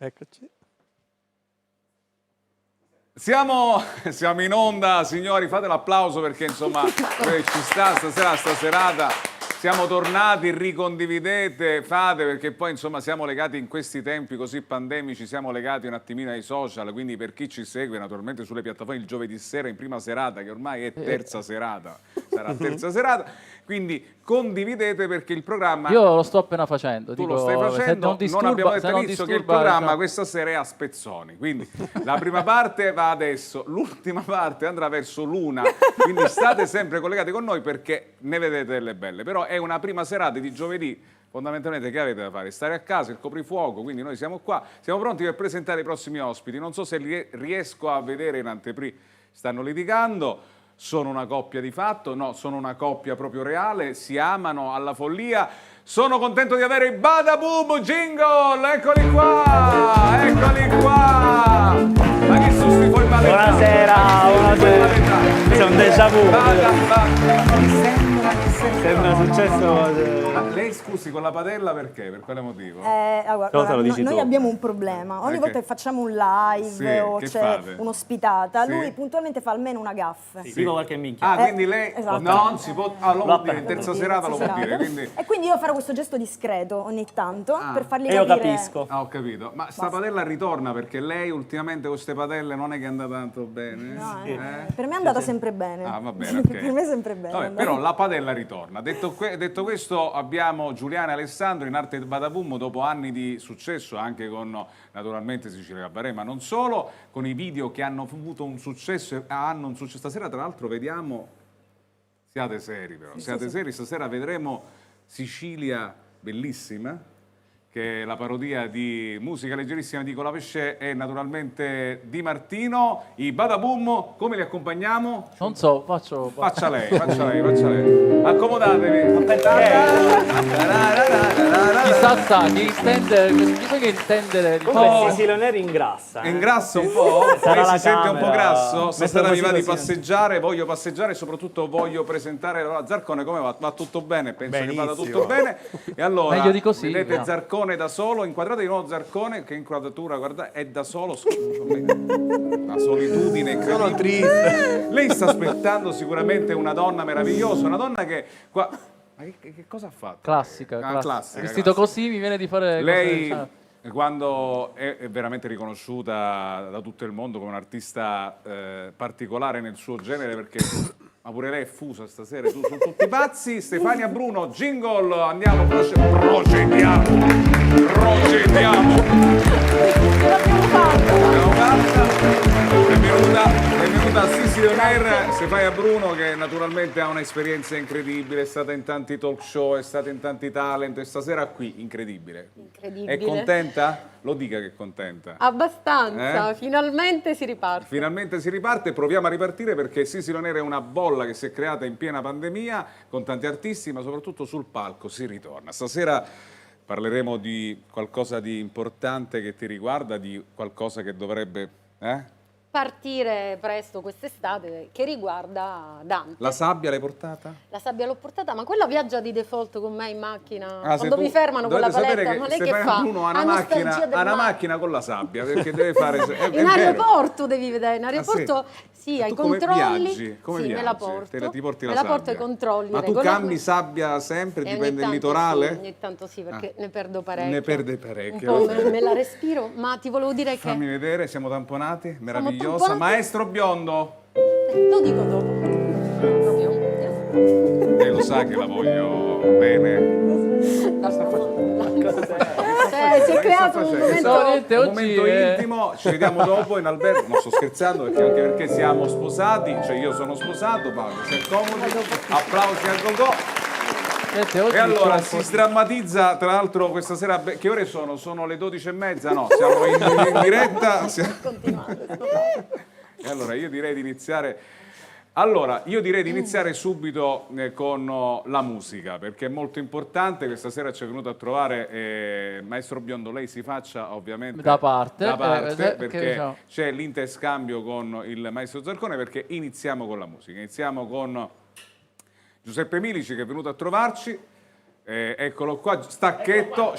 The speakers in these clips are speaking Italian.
Eccoci. Siamo in onda, signori, fate l'applauso perché insomma ci sta stasera sta serata. Siamo tornati, ricondividete, fate, perché poi insomma siamo legati in questi tempi così pandemici, siamo legati un attimino ai social, quindi per chi ci segue naturalmente sulle piattaforme il giovedì sera in prima serata, che ormai è terza serata, sarà terza serata, quindi condividete perché il programma... Io lo sto appena facendo. Tu dico, lo stai facendo, non abbiamo detto all'inizio che il programma questa sera è a spezzoni, quindi la prima parte va adesso, l'ultima parte andrà verso l'una, quindi state sempre collegati con noi perché ne vedete delle belle, però è una prima serata di giovedì, fondamentalmente che avete da fare? Stare a casa, il coprifuoco, quindi noi siamo qua, siamo pronti per presentare i prossimi ospiti, non so se li riesco a vedere in anteprima, stanno litigando. Sono una coppia di fatto? No, sono una coppia proprio reale, si amano alla follia. Sono contento di avere i Badaboom Jingle, eccoli qua, eccoli qua. Ma che sostivo il male? Buonasera, buonasera. Questo è un déjà vu. Sembra successo. Ma lei scusi con la padella perché? Per quale motivo? Allora, noi abbiamo un problema. Ogni volta che facciamo un live Sì, o che c'è fate? un'ospitata, Sì. lui puntualmente fa almeno una gaffe. Sì. Dico qualche minchia. Ah, quindi lei esatto. non si può. Ah, lo può dire, in terza serata lo può Serata. dire. Quindi... E quindi io farò questo gesto discreto ogni tanto per fargli E io capire. capisco. Ah, ho capito. Ma sta padella ritorna perché lei ultimamente con queste padelle non è che è andata tanto bene? No, per me è andata sempre bene. Ah, va bene, ok. Per me è sempre bene. Vabbè, però la padella ritorna. Detto questo, abbiamo Giuliana e Alessandro in arte Badaboom dopo anni di successo, anche con naturalmente Sicilia Cabaret, ma non solo, con i video che hanno avuto un successo e hanno un successo. Stasera, tra l'altro, vediamo. Siate seri, però. Siate seri. Stasera vedremo Sicilia Bellissima, che è la parodia di Musica Leggerissima di Nicola Pesce e naturalmente Di Martino. I Badaboom, come li accompagniamo? Non so, faccio. Faccia lei. Accomodatevi. Chi intende, bisogna intendere Comunque Sisiloneri ingrassa. Ingrassa un po'? Sarà Lei la si sente un po' camera. grasso? Stasera mi va di Messo così, passeggiare, voglio passeggiare e soprattutto voglio presentare allora, Zarcone, come va? Va tutto bene? Penso che vada tutto bene. E allora, Meglio di così, vedete no. Zarcone da solo, inquadrate di nuovo Zarcone, che inquadratura, guarda, è da solo, una solitudine incredibile. Sono triste. Lei sta aspettando sicuramente una donna meravigliosa, una donna che qua... Ma che cosa ha fatto? classica. Ah, classica, Vestito classica. così mi viene di fare Lei, cose, quando è veramente riconosciuta da tutto il mondo come un'artista particolare nel suo genere, perché ma pure lei è fusa stasera, tu sono tutti pazzi. Stefania Bruno, jingle, andiamo, procediamo. L'abbiamo fatta. È venuta a Sisi On Air Stefania Bruno, che naturalmente ha un'esperienza incredibile, è stata in tanti talk show, è stata in tanti talent e stasera qui, incredibile. Incredibile. È contenta? Lo dica che è contenta. Abbastanza, finalmente si riparte. Finalmente si riparte, proviamo a ripartire perché Sisi On Air è una bolla che si è creata in piena pandemia con tanti artisti, ma soprattutto sul palco si ritorna. Stasera parleremo di qualcosa di importante che ti riguarda, di qualcosa che dovrebbe... Partire presto quest'estate che riguarda Dante. La sabbia l'hai portata? La sabbia l'ho portata, ma quella viaggia di default con me in macchina. Ah, Quando mi fermano con la dovete sapere paletta, ma lei che Stefania fa? Bruno ha una nostalgia del mare. macchina con la sabbia, perché deve fare... è In vero. aeroporto devi vedere, in aeroporto Ah, sì, ai Tu come controlli. viaggi? Come sì, viaggi? me la porto. Ti porti me la la porto ai sabbia. controlli. Ma tu regolarmente. cambi sabbia sempre, E ogni dipende dal tanto litorale? Sì, ogni tanto sì, perché ne perdo parecchio. Ne perde Un parecchio. po' me la respiro, ma ti volevo dire che... Fammi vedere, siamo tamponati, meravigliosa. tamponati. Maestro biondo, Lo dico dopo. Proprio. lei lo sa che la voglio bene. Si è creato un momento... No, niente, Un oggi momento è- intimo, ci vediamo dopo in albergo. No, sto scherzando perché anche perché siamo sposati, cioè io sono sposato, Paolo, si accomodi, applausi al go-go. Niente, oggi E allora c'è un si po' sdrammatizza, tra l'altro questa sera, che ore sono? Sono le 12:30? No, siamo in diretta. E allora io direi di iniziare. Subito con la musica, perché è molto importante. Questa sera ci è venuto a trovare Maestro Biondo, lei si faccia ovviamente Da parte, perché che diciamo. c'è l'interscambio con il Maestro Zarcone, perché iniziamo con la musica, iniziamo con Giuseppe Milici che è venuto a trovarci, eccolo qua, stacchetto.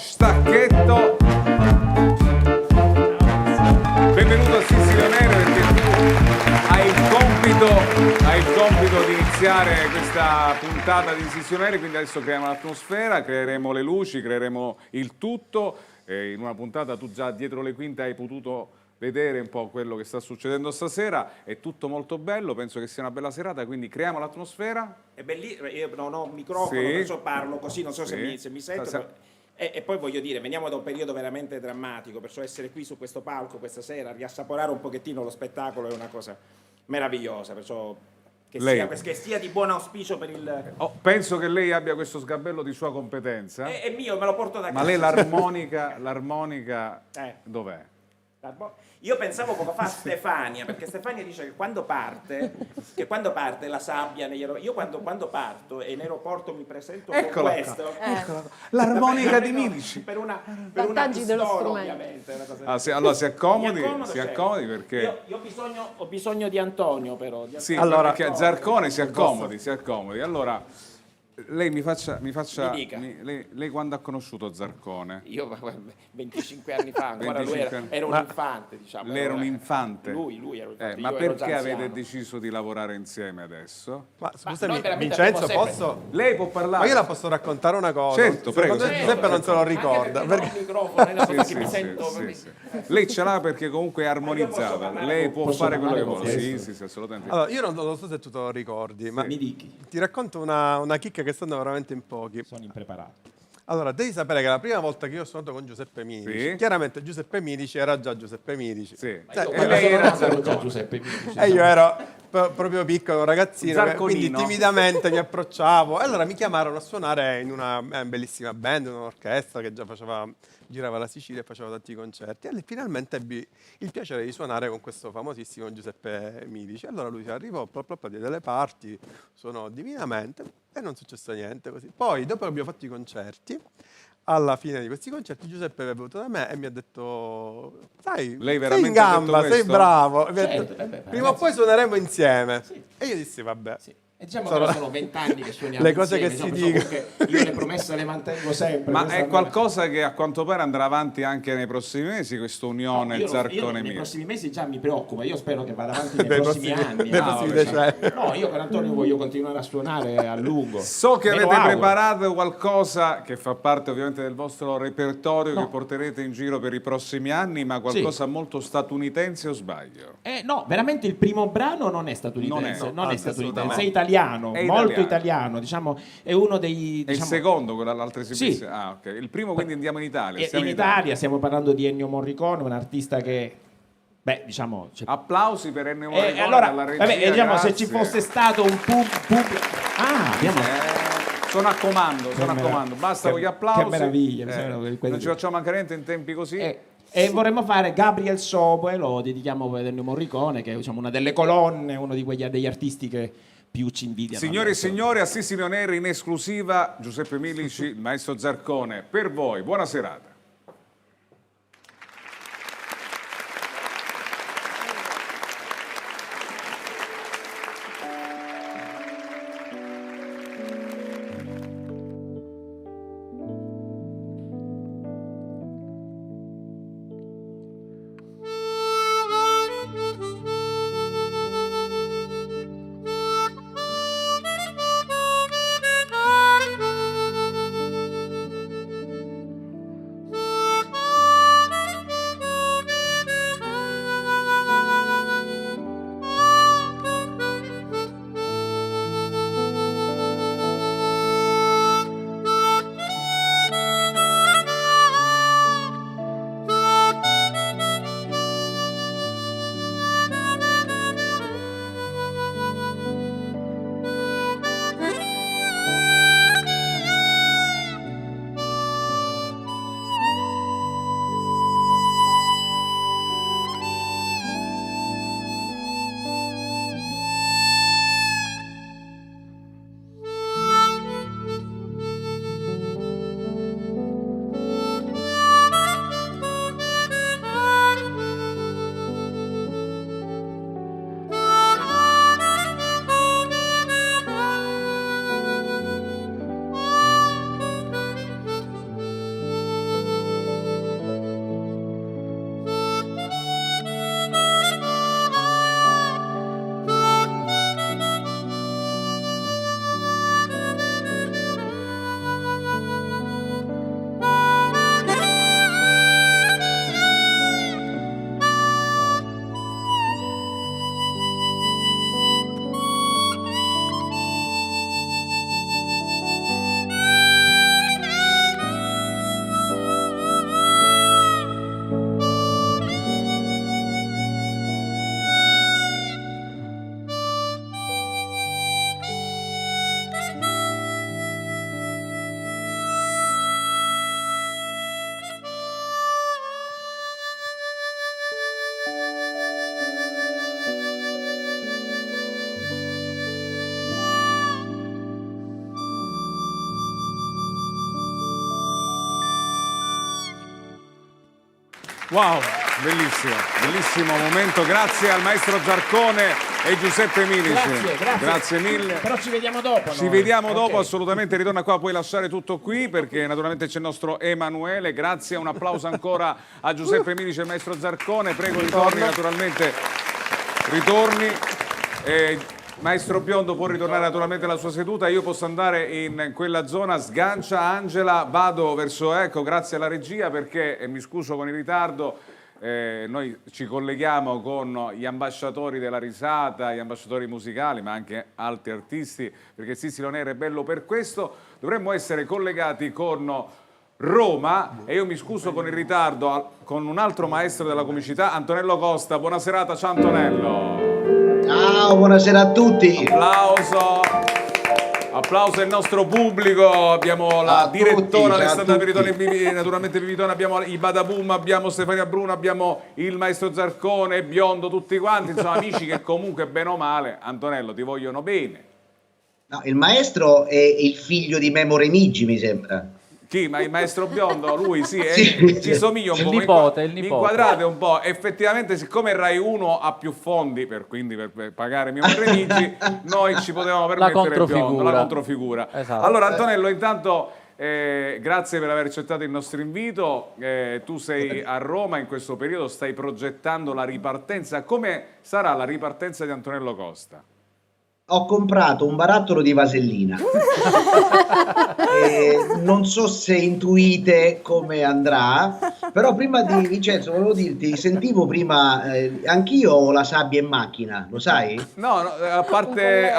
compito di iniziare questa puntata di Incisioneri, quindi adesso creiamo l'atmosfera, creeremo le luci, creeremo il tutto. In una puntata tu già dietro le quinte hai potuto vedere un po' quello che sta succedendo stasera, è tutto molto bello, penso che sia una bella serata, quindi creiamo l'atmosfera. È bellissimo, io non ho un microfono, Sì. perciò parlo così, non so Sì. se mi sento. Sa- E poi voglio dire, veniamo da un periodo veramente drammatico, perciò essere qui su questo palco questa sera, riassaporare un pochettino lo spettacolo è una cosa meravigliosa, perciò che sia di buon auspicio per il... Penso che lei abbia questo sgabello di sua competenza, È mio, me lo porto da casa. ma lei l'armonica dov'è? Io pensavo poco fa a Stefania, perché Stefania dice che quando parte la sabbia io quando parto e in aeroporto mi presento con questo. L'armonica di Milici. Per una Vantaggi dello pistola, strumento. ovviamente. Una cosa Allora si accomodi, Mi accomodo, si certo. accomodi perché... Io ho bisogno di Antonio, però. Sì, Allora, perché Zarcone si accomodi. Allora, lei mi dica. lei quando ha conosciuto Zarcone? Io 25 anni fa, ancora 25 anni. ero un infante, diciamo. Lei era un infante? Lui era un infante. Ma io ero già perché avete anziano. deciso di lavorare insieme adesso? Ma noi scusami, veramente Vincenzo, abbiamo sempre- posso? Lei può parlare. Ma io la posso raccontare una cosa? Certo, prego, Secondo me sì. Giuseppe non se lo Anche ricorda. perché non ho un microfono, è una cosa che mi sento... Lei ce l'ha perché comunque è armonizzata. parlare Lei con- può posso fare quello che parlare con vuole. questo? Sì, assolutamente. Allora, io non so se tu te lo ricordi, ma Mi dichi, ti racconto una chicca che stanno veramente in pochi. sono impreparato. Allora, devi sapere che la prima volta che io ho suonato con Giuseppe Milici, Sì. chiaramente Giuseppe Milici era già Giuseppe Milici. Sì. Cioè, E lei era già Giuseppe Milici. E io ero proprio piccolo, un ragazzino, quindi Zarconino. timidamente mi approcciavo. E allora mi chiamarono a suonare in una bellissima band, un'orchestra che già girava la Sicilia e faceva tanti concerti. E finalmente ebbi il piacere di suonare con questo famosissimo Giuseppe Milici. Allora lui si arrivò proprio a delle parti, suonò divinamente e non successe niente così. Poi, dopo che abbiamo fatto i concerti, alla fine di questi concerti Giuseppe è venuto da me e mi ha detto: sai, Lei sei veramente in gamba, ha detto sei questo? bravo. E mi ha detto, Certo, vabbè, prima o poi suoneremo insieme. E io dissi: vabbè. E diciamo Sono- che sono 20 anni che suoniamo Le cose insieme, che si diciamo, dicono. comunque Io le promesse le mantengo sempre. Ma questa è me- qualcosa che a quanto pare andrà avanti anche nei prossimi mesi, questa unione io Zarcone nei Milici. prossimi mesi già mi preoccupa, io spero che vada avanti nei Dei prossimi anni. dei Ah, prossimi vabbè, decenni. No, io con Antonio voglio continuare a suonare a lungo. So che Me lo avete auguro. preparato qualcosa che fa parte ovviamente del vostro repertorio No. che porterete in giro per i prossimi anni, ma qualcosa molto statunitense o sbaglio? No, veramente il primo brano non è statunitense, Non è. è Ah, statunitense, assolutamente. è italiano, È molto italiano. italiano, diciamo, è uno dei... È il diciamo, secondo, quella l'altra esibizione? Sì. Ah, ok. Il primo quindi andiamo in Italia. in Italia stiamo parlando di Ennio Morricone, un artista che, beh, diciamo... c'è- Applausi per Ennio Morricone allora, dalla regia, vabbè, diciamo, se grazie. ci fosse stato un pubblico... Ah, abbiamo... Sono a comando, basta che- con gli applausi. che meraviglia, mi sembra quelli- Non ci facciamo mancare niente in tempi così. E vorremmo fare Gabriel Sobo e lo dedichiamo ad Ennio Morricone, che è diciamo, una delle colonne, uno degli artisti che più ci invidiano. Signori e adesso. signori, a Sicily On Air in esclusiva Giuseppe Milici, il maestro Zarcone, per voi. Buona serata. Wow, bellissimo, bellissimo momento. Grazie al maestro Zarcone e Giuseppe Milici. Grazie mille. Però ci vediamo dopo. Ci vediamo dopo, assolutamente. Ritorna qua, puoi lasciare tutto qui perché naturalmente c'è il nostro Emanuele. Grazie, un applauso ancora a Giuseppe Milici e il maestro Zarcone. Prego, ritorni naturalmente. Ritorni. Maestro Biondo può ritornare naturalmente alla sua seduta, io posso andare in quella zona, sgancia Angela, vado verso, ecco, grazie alla regia perché, mi scuso con il ritardo, noi ci colleghiamo con gli ambasciatori della risata, gli ambasciatori musicali, ma anche altri artisti, perché Sissi Lonera è bello per questo, dovremmo essere collegati con Roma e io mi scuso con il ritardo con un altro maestro della comicità, Antonello Costa. Buona serata, ciao Antonello. Ciao, buonasera a tutti. Applauso al nostro pubblico, abbiamo la direttora Alessandra tutti. Piritone, naturalmente Pivitone, abbiamo i Badaboom, abbiamo Stefania Bruno, abbiamo il maestro Zarcone, Biondo, tutti quanti, insomma amici che comunque bene o male, Antonello, ti vogliono bene. No, il maestro è il figlio di Memo Remigi, mi sembra. Chi? Ma il maestro Biondo? Lui sì, Sì. ci somiglia un Il po'. nipote, il Mi nipote. inquadrate un po'. Effettivamente, siccome Rai 1 ha più fondi, quindi per pagare Mimo Remigi, noi ci potevamo permettere Biondo, la controfigura. Esatto. Allora Antonello, intanto grazie per aver accettato il nostro invito. Tu sei a Roma in questo periodo, stai progettando la ripartenza. Come sarà la ripartenza di Antonello Costa? Ho comprato un barattolo di vasellina. Non so se intuite come andrà, però prima di Vincenzo volevo dirti, sentivo prima, anch'io ho la sabbia in macchina, lo sai? No, a parte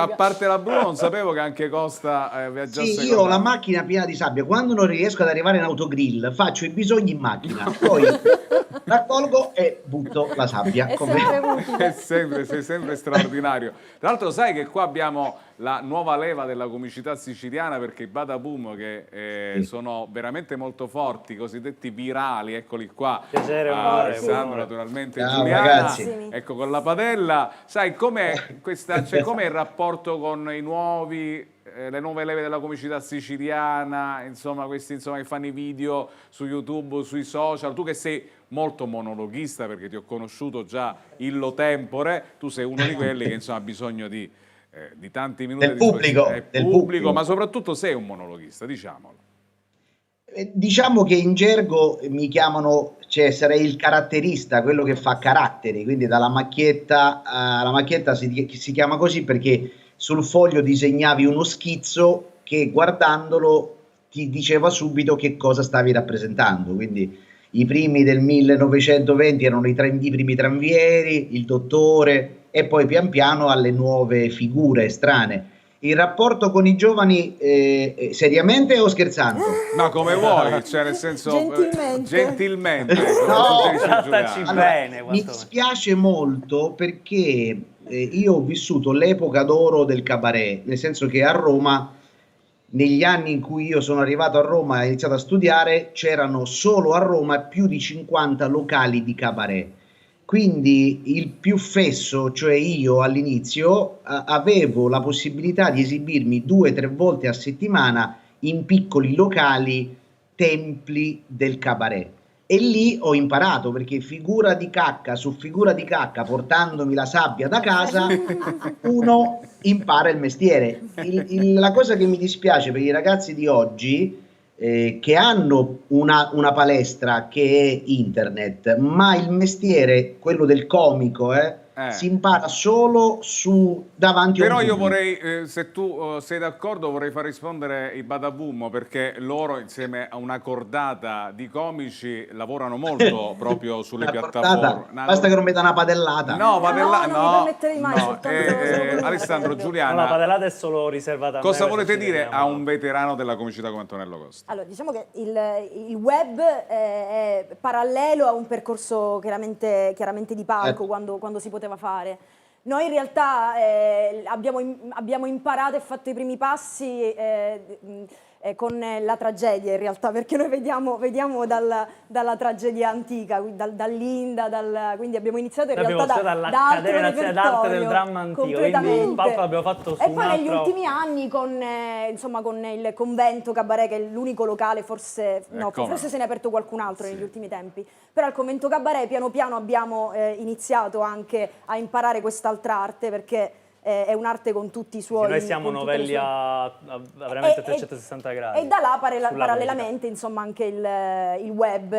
la Bruno non sapevo che anche Costa viaggiasse. Sì, io ho la macchina piena di sabbia, quando non riesco ad arrivare in autogrill faccio i bisogni in macchina, poi raccolgo e butto la sabbia. Sei sempre straordinario. Tra l'altro sai che qua abbiamo la nuova leva della comicità siciliana perché i Badaboom che sono veramente molto forti, i cosiddetti virali, eccoli qua. Piacere, onore. Alessandro naturalmente, Ciao, Giuliana, ragazzi. ecco con la padella. Sai com'è il rapporto con i nuovi le nuove leve della comicità siciliana, insomma questi che fanno i video su YouTube, sui social, tu che sei molto monologhista perché ti ho conosciuto già illo tempore, tu sei uno di quelli che insomma ha bisogno di tanti minuti del pubblico, ma soprattutto sei un monologhista, diciamolo. Diciamo che in gergo mi chiamano, cioè sarei il caratterista, quello che fa caratteri, quindi dalla macchietta alla macchietta si chiama così perché sul foglio disegnavi uno schizzo che guardandolo ti diceva subito che cosa stavi rappresentando, quindi i primi del 1920 erano i primi tranvieri, il dottore e poi pian piano alle nuove figure strane. Il rapporto con i giovani seriamente o scherzando? Ma come vuoi, cioè nel senso gentilmente. No, trattaci bene. Mi spiace molto perché io ho vissuto l'epoca d'oro del cabaret, nel senso che a Roma, negli anni in cui io sono arrivato a Roma e ho iniziato a studiare, c'erano solo a Roma più di 50 locali di cabaret. Quindi il più fesso, cioè io all'inizio, avevo la possibilità di esibirmi 2 o 3 volte a settimana in piccoli locali, templi del cabaret. E lì ho imparato, perché figura di cacca su figura di cacca, portandomi la sabbia da casa, uno impara il mestiere. La cosa che mi dispiace per i ragazzi di oggi, che hanno una palestra che è internet, ma il mestiere, quello del comico, si impara solo davanti a un Però io pubblico. vorrei, se tu sei d'accordo, vorrei far rispondere i Badaboom perché loro insieme a una cordata di comici lavorano molto proprio sulle piattaforme. Basta che non metta una padellata. No, padellata No, non mi permetterei mai, soltanto Alessandro, No, Giuliana, la padellata è solo riservata a me. cosa perché volete ci dire vediamo. a un veterano della comicità come Antonello Costa? Allora, diciamo che il web è parallelo a un percorso chiaramente di palco quando si poteva fare. Noi in realtà abbiamo imparato e fatto i primi passi con la tragedia in realtà, perché noi vediamo dalla tragedia antica, dall'Inda, quindi abbiamo iniziato in Noi realtà abbiamo iniziato da altro all'Accademia Nazionale d'Arte del repertorio, Dramma Antico, quindi completamente. il palco l'abbiamo fatto su E un poi negli altro... ultimi anni con il convento Cabaret, che è l'unico locale, forse se ne è aperto qualcun altro negli ultimi tempi, però al convento Cabaret piano piano abbiamo iniziato anche a imparare quest'altra arte, perché è un'arte con tutti i suoi... Noi siamo con tutte le novelli sue- a veramente 360 gradi. E da là sulla parallelamente insomma anche il web,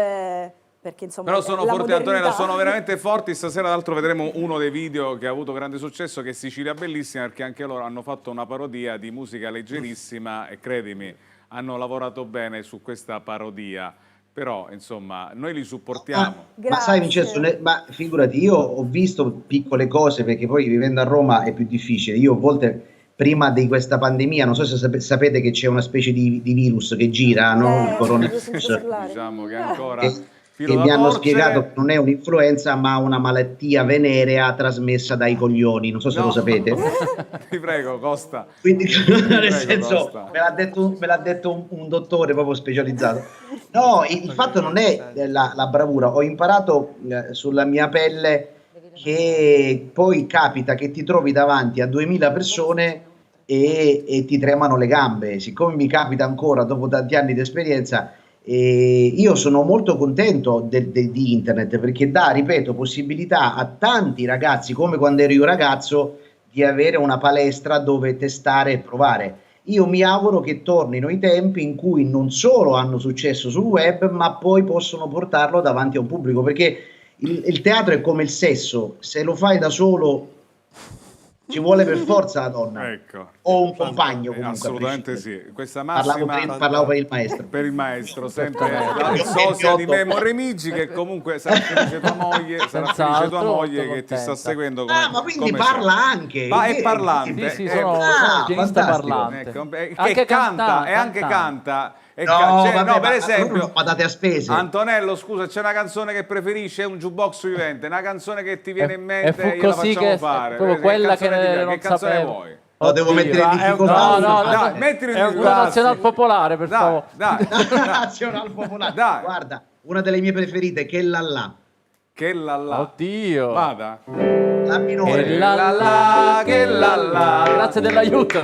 perché insomma Però sono la forti, modernità... Antonella, sono veramente forti. Stasera, tra l'altro, vedremo uno dei video che ha avuto grande successo, che è Sicilia Bellissima, perché anche loro hanno fatto una parodia di musica leggerissima e credimi, hanno lavorato bene su questa parodia. Però, insomma, noi li supportiamo. Ma sai Vincenzo, ma figurati, io ho visto piccole cose, perché poi vivendo a Roma è più difficile. Io a volte, prima di questa pandemia, non so se sapete che c'è una specie di virus che gira, no? Il coronavirus. Diciamo che ancora... che mi hanno spiegato che non è un'influenza ma una malattia venerea trasmessa dai coglioni, non so se lo sapete. Ti prego, Costa. Quindi nel Prego, senso Costa. me l'ha detto un dottore proprio specializzato. No, il fatto non è la bravura, ho imparato sulla mia pelle che poi capita che ti trovi davanti a 2000 persone e ti tremano le gambe. Siccome mi capita ancora dopo tanti anni di esperienza, io sono molto contento di internet, perché dà, ripeto, possibilità a tanti ragazzi, come quando ero io ragazzo, di avere una palestra dove testare e provare. Io mi auguro che tornino i tempi in cui non solo hanno successo sul web, ma poi possono portarlo davanti a un pubblico, perché il teatro è come il sesso: se lo fai da solo ci vuole per forza la donna, Ecco. o un compagno comunque. Assolutamente sì. Questa massima Parlavo per il maestro. per il maestro, sempre il sosia di Memo Remigi, che comunque sarà felice tua moglie, Senz'altro, che molto ti sta contenta. seguendo come, Ma quindi come parla sei. anche. Ma è parlante. Sì, è- sono pianista fantastico. parlante. Ecco, che Anche canta, e anche cantante. canta. E No, cioè, vabbè, no, per ma esempio, non badate a spese. Antonello, scusa, c'è una canzone che preferisci? È un jukebox vivente, una canzone che ti viene in E mente, fu gliela così facciamo che fare. proprio quella canzone che ti piace? non Che canzone sapevo. vuoi? Lo devo Oddio. mettere in difficoltà. No, Dai, mettilo in è un difficoltà. nazional popolare, per Dai, favore. dai, Nazional popolare. Dai. Guarda, una delle mie preferite, che là. Che la la. Oddio. Vada. La minore. Che la la, che la la. Grazie dell'aiuto.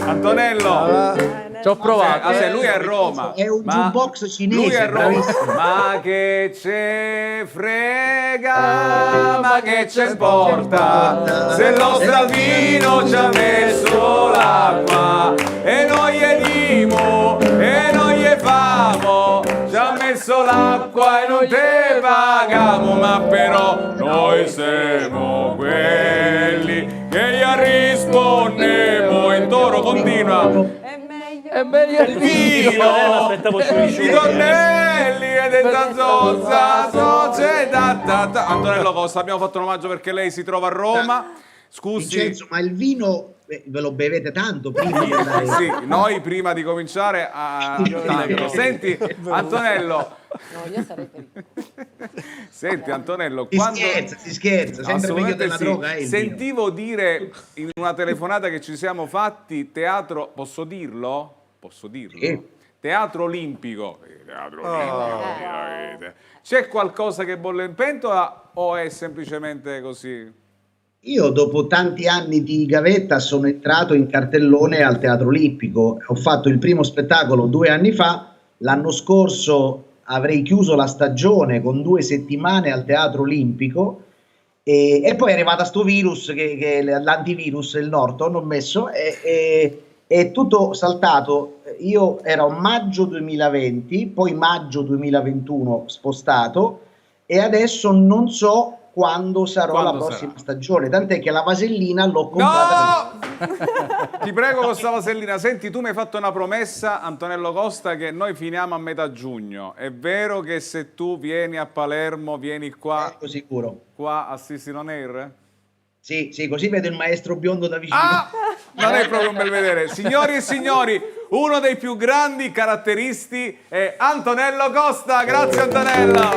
Antonello. Ci ho provato. Ah, sì, lui è a Roma. È un jukebox cinese, Lui è a Roma. bravissimo. Ma che ce frega, ma che ce importa, se il nostro Alvino ci ha messo l'acqua e noi gli dimo e noi gli famo, ci ha messo l'acqua e non te pagamo, ma però noi siamo quelli che gli rispondemo. Il toro continua. È meglio il vino. Aspettavo su I tonnelli e della zozza società. Antonello Costa, abbiamo fatto un omaggio perché lei si trova a Roma. Scusi. Vincenzo, ma il vino ve lo bevete tanto prima di andare? Sì, noi prima di cominciare a tanto. Senti Antonello. No, io sarei felice. Senti Antonello, Si scherza, sempre meglio della sì. droga. Il vino. Sentivo dire in una telefonata che ci siamo fatti teatro, posso dirlo? Posso dirlo? Sì. Teatro Olimpico. Teatro Olimpico. C'è qualcosa che bolle in pentola o è semplicemente così? Io dopo tanti anni di gavetta sono entrato in cartellone al Teatro Olimpico. Ho fatto il primo spettacolo 2 anni fa. L'anno scorso avrei chiuso la stagione con 2 settimane al Teatro Olimpico e poi è arrivato sto virus che l'antivirus, il Norton, ho messo e è tutto saltato. Io ero maggio 2020, poi maggio 2021 spostato e adesso non so quando sarò la prossima stagione, tant'è che la vasellina l'ho comprata. No! Ti prego con sta vasellina. Senti, tu mi hai fatto una promessa, Antonello Costa, che noi finiamo a metà giugno. È vero che se tu vieni a Palermo, vieni qua, sicuro. Qua a Sissi On Air? Sì, così vedo il maestro biondo da vicino. Non è proprio un bel vedere. Signori e signori, uno dei più grandi caratteristi è Antonello Costa. Grazie Antonello.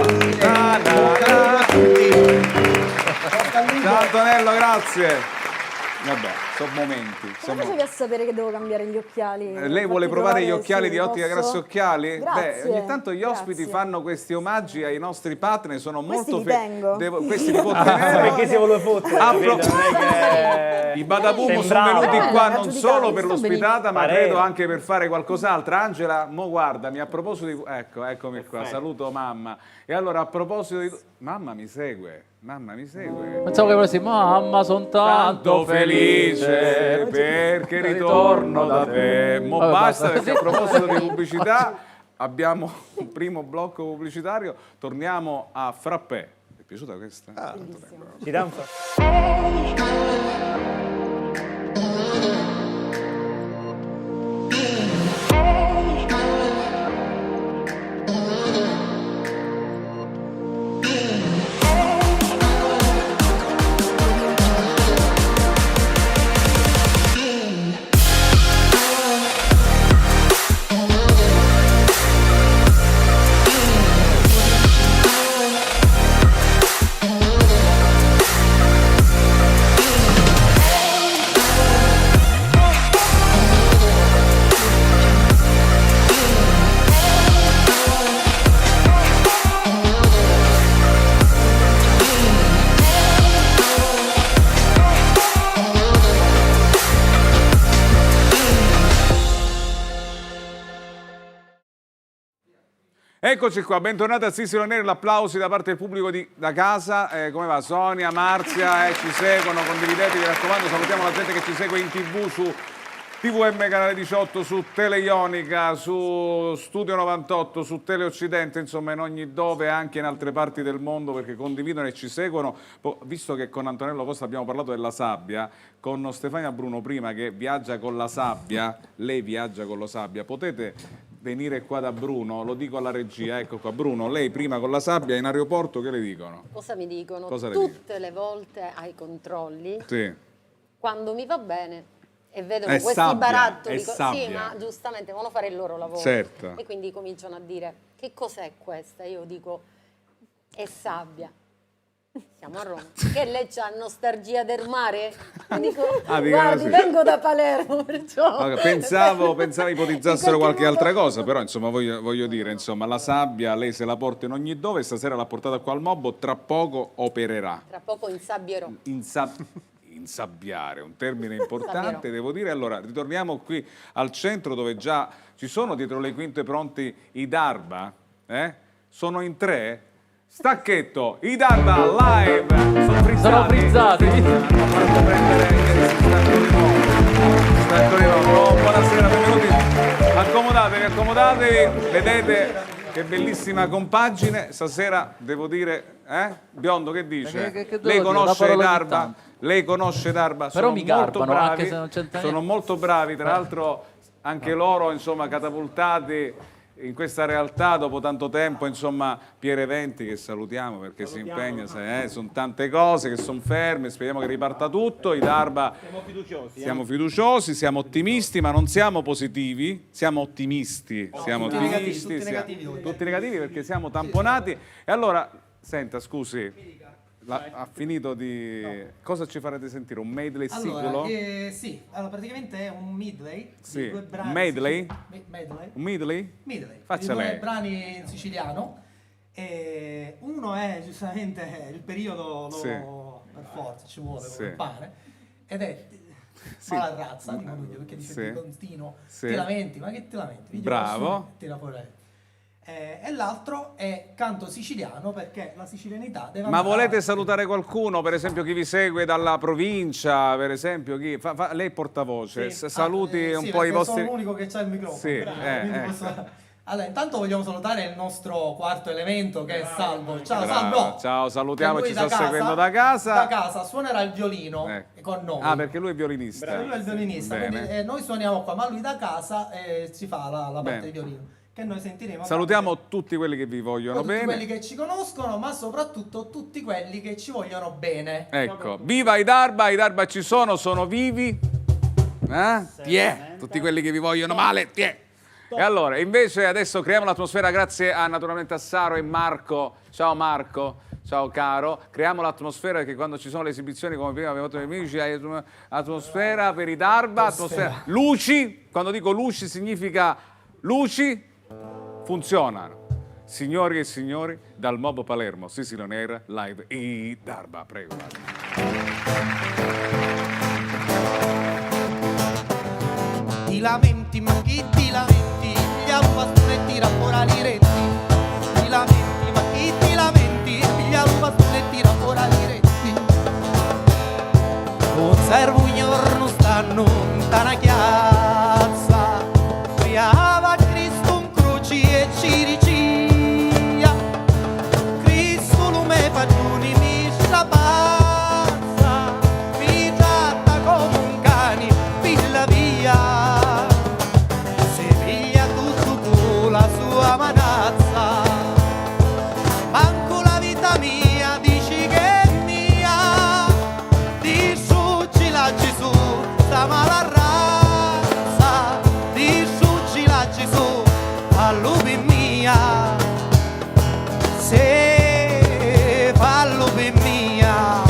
Ciao Antonello, grazie. Vabbè, sono momenti. Come facevi a sapere che devo cambiare gli occhiali? Lei vuole provare gli occhiali di Ottica Posso? Grassi Occhiali? Grazie, Beh, ogni tanto gli ospiti grazie. fanno questi omaggi ai nostri partner, sono Questi molto li tengo. questi li può tenere. Perché si vuole fottere? Ah, capito? Non è che... I Badaboom sono Sembrava. venuti qua non giudicati, solo per sto l'ospitata, ma Parere. credo anche per fare qualcos'altro. Angela, mo guardami, a proposito di... eccomi qua, saluto mamma. E allora, a proposito di... Mamma mi segue. Pensavo che volessi, mamma, sono tanto felice perché ritorno da te. Mo Vabbè, basta, basta. perché a proposito di pubblicità abbiamo il primo blocco pubblicitario. Torniamo a Frappè. Ti è piaciuta questa? Ci dà un po'. Eccoci qua, bentornati a Sissi Neri, l'applausi da parte del pubblico da casa. Come va Sonia, Marzia, ci seguono, condividete, mi raccomando, salutiamo la gente che ci segue in TV su TVM Canale 18, su Teleionica, su Studio 98, su Teleoccidente, insomma in ogni dove, anche in altre parti del mondo, perché condividono e ci seguono. Visto che con Antonello Costa abbiamo parlato della sabbia, con Stefania Bruno prima che viaggia con la sabbia, lei viaggia con la sabbia, potete venire qua da Bruno, lo dico alla regia, ecco qua. Bruno, lei prima con la sabbia in aeroporto che le dicono? Cosa mi dicono? Cosa le Tutte le volte ai controlli, Sì. quando mi va bene e vedono È questi sabbia, barattoli, è sì, sabbia. ma giustamente devono fare il loro lavoro. Certo. E quindi cominciano a dire: che cos'è questa? Io dico: è sabbia. Siamo a Roma. Che lei c'ha nostalgia del mare? E dico: dico guardi, così. vengo da Palermo, perciò. Pensavo ipotizzassero In qualche qualche altra modo- cosa, però insomma voglio dire, insomma, la sabbia lei se la porta in ogni dove, stasera l'ha portata qua al Mobbo, tra poco opererà. Tra poco insabbierò. Insabbiare, un termine importante, Sabbierò. devo dire. Allora, ritorniamo qui al centro dove già ci sono dietro le quinte pronti i Darba, sono in 3. Stacchetto, i Darba live, sono frizzati. Hanno fatto prendere stacco di nuovo. Buonasera, benvenuti. Accomodatevi, vedete che bellissima compagine. Stasera devo dire, Biondo che dice? Che devo Lei dire? Una conosce i parola ogni Darba? tanto. Lei conosce Darba? Però Sono mi molto garbano, bravi, anche se non c'entra sono niente. molto bravi, tra l'altro anche loro, insomma, catapultati in questa realtà dopo tanto tempo, insomma, Pier Eventi che salutiamo perché si impegna, sono tante cose che sono ferme, speriamo che riparta tutto. I Darba siamo fiduciosi, siamo ottimisti, ma non siamo positivi, siamo ottimisti, tutti negativi perché siamo tamponati. E allora, senta, scusi, ha finito di... Cosa ci farete sentire? Un medley sicuro? Sì, allora praticamente è un medley Sì. di due brani. Medley? Medley. Un medley? Medley. Faccia di due lei. brani in siciliano. E uno è giustamente il periodo, Sì. per forza ci vuole, Sì. come pane. Ed è Sì. mala razza, dicono io, perché dice Sì. continuo. Sì. Ti lamenti, ma che ti lamenti? Vigili Bravo. nessuna, tira fuori lei. E l'altro è canto siciliano, perché la sicilianità deve Ma andare volete avanti. salutare qualcuno, per esempio chi vi segue dalla provincia, per esempio chi... lei è portavoce, Sì. saluti un sì, po' i perché vostri... sono l'unico che c'ha il microfono. Sì, quindi posso- Allora, intanto vogliamo salutare il nostro quarto elemento che è Salvo. Ciao Bravo. Salvo! Ciao, salutiamo, Che lui ci sta da casa- seguendo da casa. Da casa suonerà il violino con noi. Ah, perché lui è violinista. Lui è il violinista, Bene. quindi noi suoniamo qua, ma lui da casa ci fa la parte Bene. di violino. Che noi sentiremo. Salutiamo tutti quelli che vi vogliono tutti bene. quelli che ci conoscono, ma soprattutto tutti quelli che ci vogliono bene. Ecco, viva i Darba ci sono vivi. Tutti quelli che vi vogliono male, E allora, invece adesso creiamo l'atmosfera grazie naturalmente a Saro e Marco. Ciao Marco. Ciao caro, creiamo l'atmosfera perché quando ci sono le esibizioni come prima abbiamo fatto nei amici, hai atmosfera per i Darba, atmosfera. Luci, quando dico luci significa luci, funzionano. Signori e signori, dal Mobo Palermo, Sicily On Air, live i Darba, prego. Ti lamenti, ma chi ti lamenti? Piglia un bastone e tira fuori i renti. Ti lamenti, ma chi ti lamenti? Piglia un bastone e tira fuori i renti. Conservo un giorno stanno in tana chiazza, priava Cristo un croci e ci ricia. Cristo non me fagioni mi strapazza, mi tratta come un cane, pilla via. La sua manazza, manco la vita mia dici che è mia, disciuggi la Gesù, sta mala razza, disciuggi la Gesù, a lupi mia, se fa lupi mia.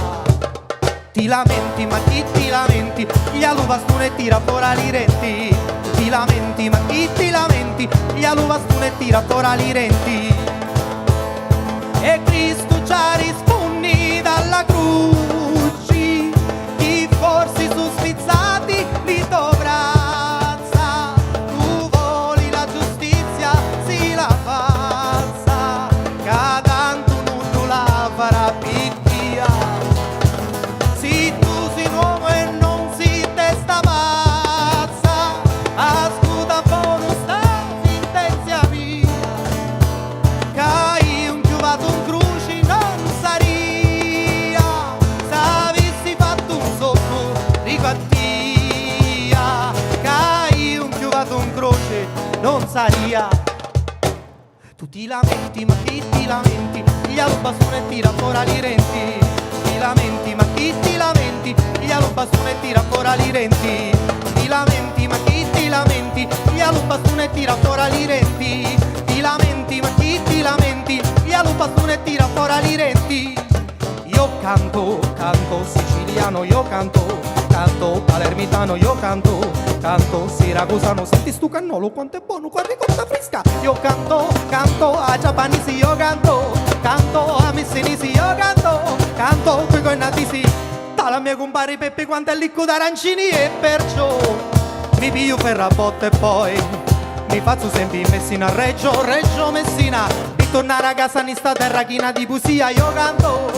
Ti lamenti, ma chi ti lamenti? Gli aluvastone tira fuori i renti. Ti lamenti, ma chi ti lamenti? Gli aluvastone tira fuori i renti. E Cristo ci rispondi dalla croce, chi forse su spizzati li dovranza. Tu voli la giustizia, si la falsa, che tanto non la farà picchia. Se tu sei un uomo e non si testa pazza, ascolta buono sta sentenzia via, che io un chiuvato un croce non saria, se avessi fatto un sotto rigattia, che io un chiuvato un croce non saria. Tu ti lamenti, ma chi ti lamenti? Gli alubastone tira fuori i renti. Ti lamenti, ma chi ti lamenti? Gli alubastone tira fuori i renti. Ti lamenti, ma chi ti lamenti? Gli alubastone tira fuori i renti. Ti lamenti, ma chi ti lamenti? Gli alubastone tira fuori i renti. Io canto, canto siciliano, io canto, canto palermitano, io canto, canto siracusano. Senti stu cannolo quanto è buono, qua ricotta fresca. Io canto, canto a giapponesi, io canto, canto a messinisi, io canto, canto coi connatisi. Tala mia compare Peppe quanto è licco d'arancini e perciò mi piglio per la botta e poi mi faccio sempre in Messina, Reggio, Reggio Messina. E tornare a casa in sta terra china di Busia, io canto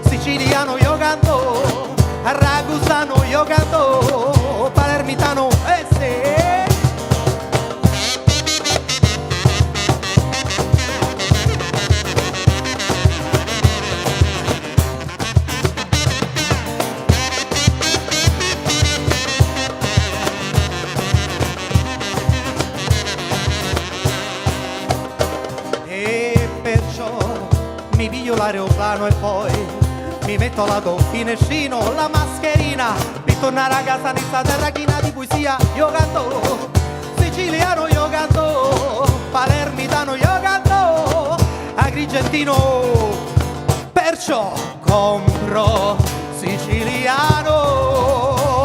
siciliano, io canto ragusano, io canto palermitano, sì. E perciò mi piglio l'aeroplano e poi mi metto alla finestrino, la mascherina, per tornare a casa in sta terra china di poesia. Io canto siciliano, io canto palermitano, io canto agrigentino. Perciò compro siciliano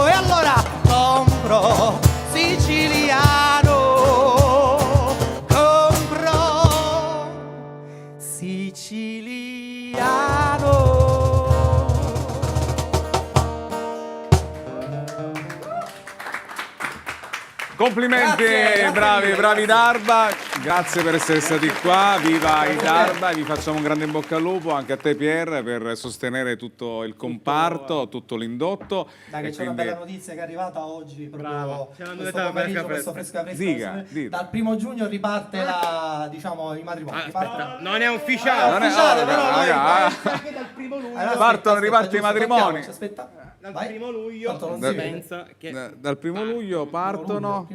e allora compro siciliano, compro siciliano. Complimenti, Grazie, bravi, bravi Darba, grazie per essere stati qua, viva i Darba, vi facciamo un grande in bocca al lupo, anche a te Pier, per sostenere tutto il comparto, tutto l'indotto. Dai, che E c'è una quindi- bella notizia che è arrivata oggi, proprio Siamo questo andati pomeriggio, fresca, questo fresca. Dica, dica. Dal 1 giugno riparte la, diciamo, i matrimoni. Aspetta, non è ufficiale. Non è- ufficiale, oh, però noi- raga, Anche dal 1 luglio. Allora, Partono, aspetta, ripartono i giusto, matrimoni. aspettiamoci, aspetta. Dal Vai. 1 luglio Tanto non si si vede. pensa che... Dal 1 luglio partono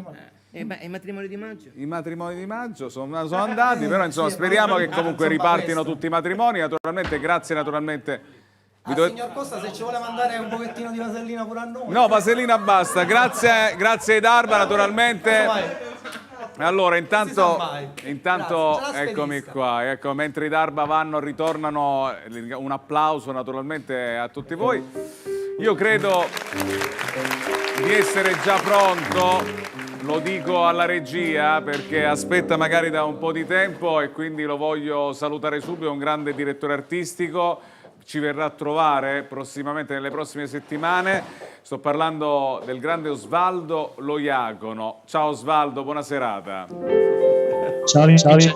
E i matrimoni di maggio? i matrimoni di maggio, sono andati, però insomma speriamo che comunque ripartino tutti i matrimoni, naturalmente grazie naturalmente. Vi dove- Signor Costa, se ci vuole mandare un pochettino di vasellina pure a noi. No, vasellina basta, grazie ai Darba naturalmente. Vai. Allora, intanto Grazie, ce la eccomi spedisca. qua, ecco, mentre i Darba ritornano, un applauso naturalmente a tutti voi. Io credo di essere già pronto, lo dico alla regia perché aspetta magari da un po' di tempo e quindi lo voglio salutare subito, è un grande direttore artistico, ci verrà a trovare prossimamente nelle prossime settimane. Sto parlando del grande Osvaldo Loiacono. Ciao Osvaldo, buona serata. Ciao Vincenzo.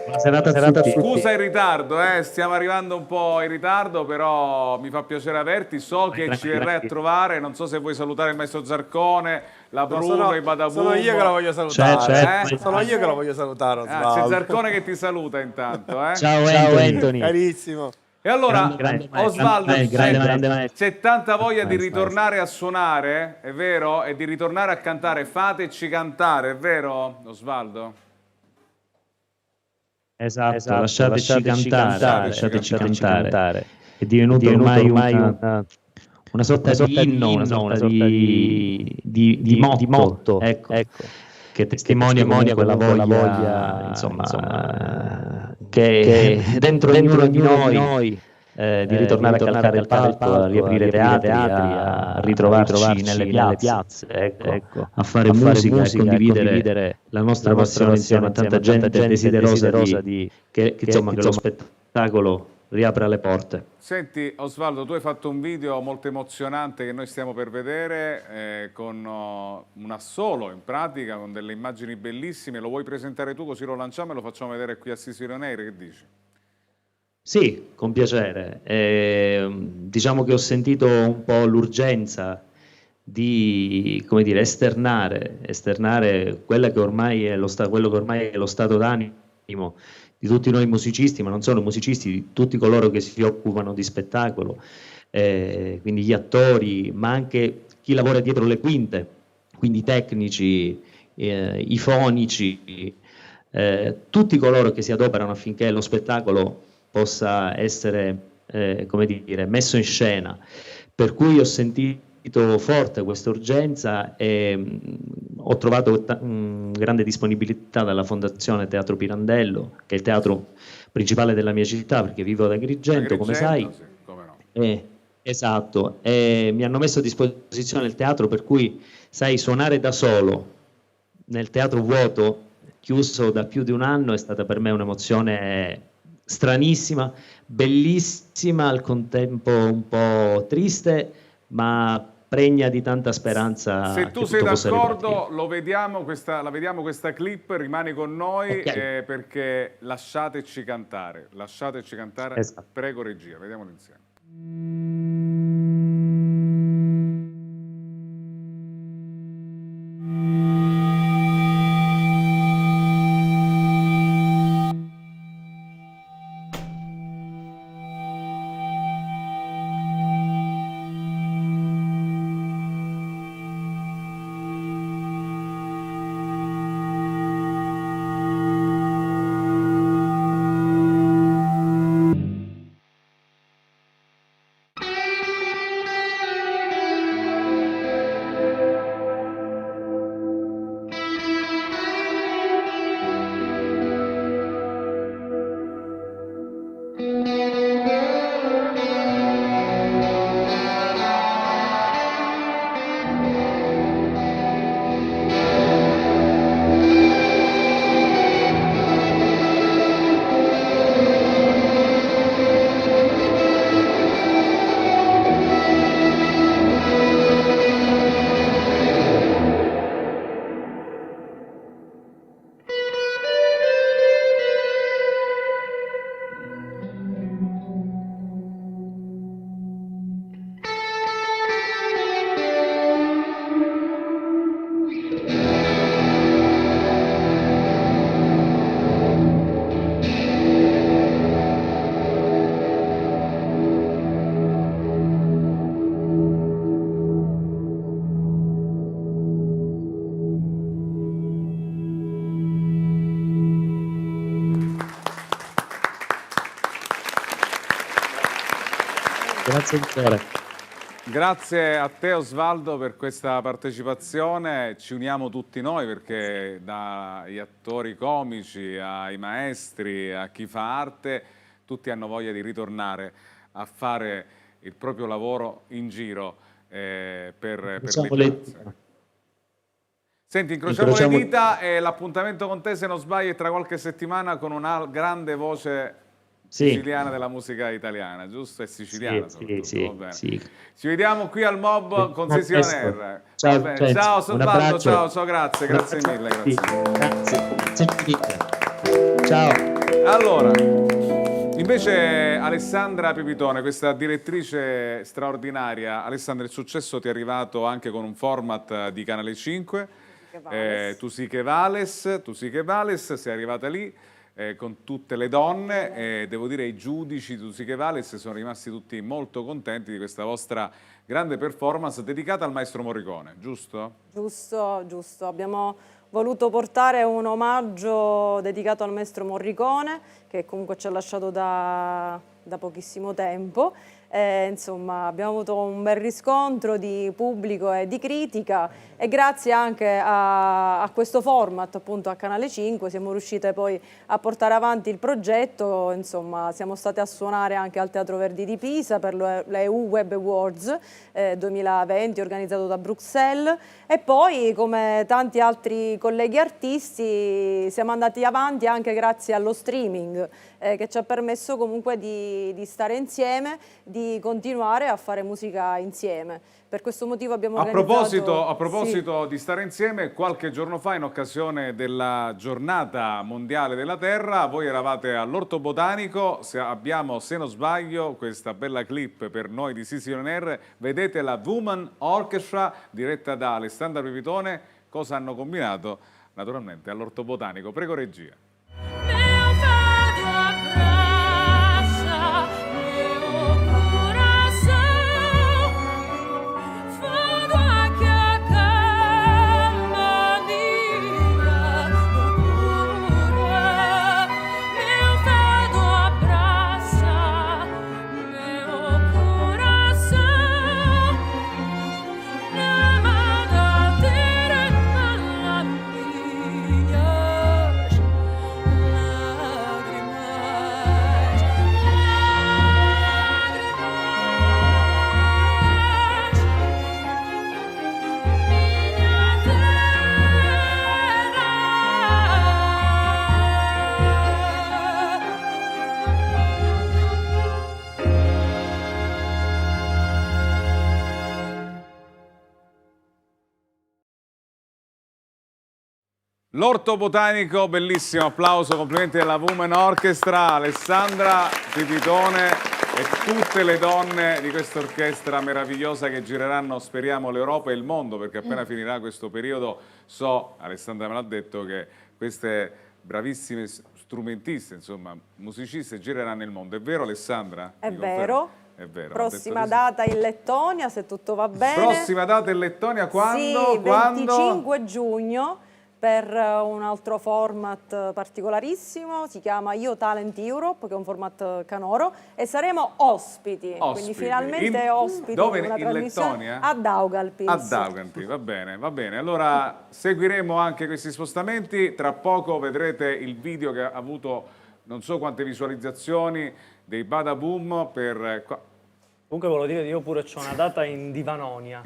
Buona serata a tutti. Scusa il ritardo, stiamo arrivando un po' in ritardo, però mi fa piacere averti. So che ci verrai a trovare, non so se vuoi salutare il maestro Zarcone, la Bruno, i Badabum. Sono io che lo voglio salutare. Certo. Sono io che lo voglio salutare. C'è Zarcone che ti saluta intanto. Ciao Anthony. Carissimo. E allora, Grande Osvaldo, maestro. c'è tanta voglia di ritornare a suonare, è vero? E di ritornare a cantare. Fateci cantare, è vero, Osvaldo? Esatto, lasciateci cantare. È divenuto ormai una sorta di inno, una sorta di motto, ecco, che testimonia quella voglia, insomma, che dentro ognuno di noi di ritornare a calcare il palco, a riaprire teatri, a ritrovarci nelle piazze, ecco, a fare musica e condividere la nostra passione insieme a tanta gente desiderosa che lo spettacolo riapra le porte. Senti Osvaldo, tu hai fatto un video molto emozionante che noi stiamo per vedere con un assolo in pratica, con delle immagini bellissime. Lo vuoi presentare tu così lo lanciamo e lo facciamo vedere qui a Sisiro On Air? Che dici? Sì, con piacere. Diciamo che ho sentito un po' l'urgenza di, come dire, esternare quella che ormai è quello che ormai è lo stato d'animo di tutti noi musicisti, ma non solo musicisti, di tutti coloro che si occupano di spettacolo, quindi gli attori, ma anche chi lavora dietro le quinte, quindi i tecnici, i fonici, tutti coloro che si adoperano affinché lo spettacolo possa essere, come dire, messo in scena. Per cui ho sentito forte questa urgenza e ho trovato grande disponibilità dalla Fondazione Teatro Pirandello, che è il teatro principale della mia città, perché vivo ad Agrigento, come sai. Sì, come no. Esatto, e mi hanno messo a disposizione il teatro, per cui, sai, suonare da solo nel teatro vuoto, chiuso da più di un anno, è stata per me un'emozione stranissima, bellissima, al contempo un po' triste, ma pregna di tanta speranza. Se tu sei d'accordo, la vediamo questa clip, rimani con noi, Okay. perché lasciateci cantare, Esatto. Prego regia, vediamolo insieme. Grazie di cuore. Grazie a te Osvaldo per questa partecipazione, ci uniamo tutti noi perché dagli attori comici ai maestri, a chi fa arte, tutti hanno voglia di ritornare a fare il proprio lavoro in giro per le piazze. Senti, incrociamo le dita e l'appuntamento con te, se non sbaglio, è tra qualche settimana con una grande voce siciliana della musica italiana, giusto? È siciliana sì. Ci vediamo qui al Mob con Session Air. Ciao Osvaldo, ciao, grazie mille. Ciao. Allora, invece Alessandra Pipitone, questa direttrice straordinaria. Alessandra, il successo ti è arrivato anche con un format di Canale 5, Tu sì che vales, sei arrivata lì con tutte le donne, devo dire i giudici di Tu sì che vales sono rimasti tutti molto contenti di questa vostra grande performance dedicata al maestro Morricone, giusto? Giusto. Abbiamo voluto portare un omaggio dedicato al maestro Morricone, che comunque ci ha lasciato da pochissimo tempo. Insomma, abbiamo avuto un bel riscontro di pubblico e di critica, e grazie anche a questo format, appunto a Canale 5, siamo riuscite poi a portare avanti il progetto. Insomma, siamo state a suonare anche al Teatro Verdi di Pisa per le EU Web Awards 2020, organizzato da Bruxelles, e poi, come tanti altri colleghi artisti, siamo andati avanti anche grazie allo streaming, che ci ha permesso comunque di stare insieme, di continuare a fare musica insieme. Per questo motivo abbiamo organizzato... A proposito di stare insieme, qualche giorno fa, in occasione della giornata mondiale della Terra, voi eravate all'Orto Botanico. Abbiamo, se non sbaglio, questa bella clip per noi di Session Air. Vedete la Woman Orchestra diretta da Alessandra Pipitone. Cosa hanno combinato? Naturalmente all'Orto Botanico. Prego regia. L'Orto Botanico, bellissimo, applauso, complimenti alla Women Orchestra, Alessandra Pipitone e tutte le donne di questa orchestra meravigliosa che gireranno, speriamo, l'Europa e il mondo, perché appena finirà questo periodo, Alessandra me l'ha detto, che queste bravissime strumentiste, insomma, musiciste, gireranno il mondo. È vero, Alessandra? È vero. È vero. Prossima data in Lettonia, se tutto va bene. Prossima data in Lettonia quando? Sì, 25 giugno. Per un altro format particolarissimo, si chiama Io Talent Europe, che è un format canoro, e saremo ospiti. Quindi finalmente ospiti. Dove? Una in Lettonia? A Daugavpils. A Daugavpils, va bene. Allora seguiremo anche questi spostamenti, tra poco vedrete il video che ha avuto non so quante visualizzazioni dei Badaboom per... Comunque volevo dire, io pure ho una data in Divanonia.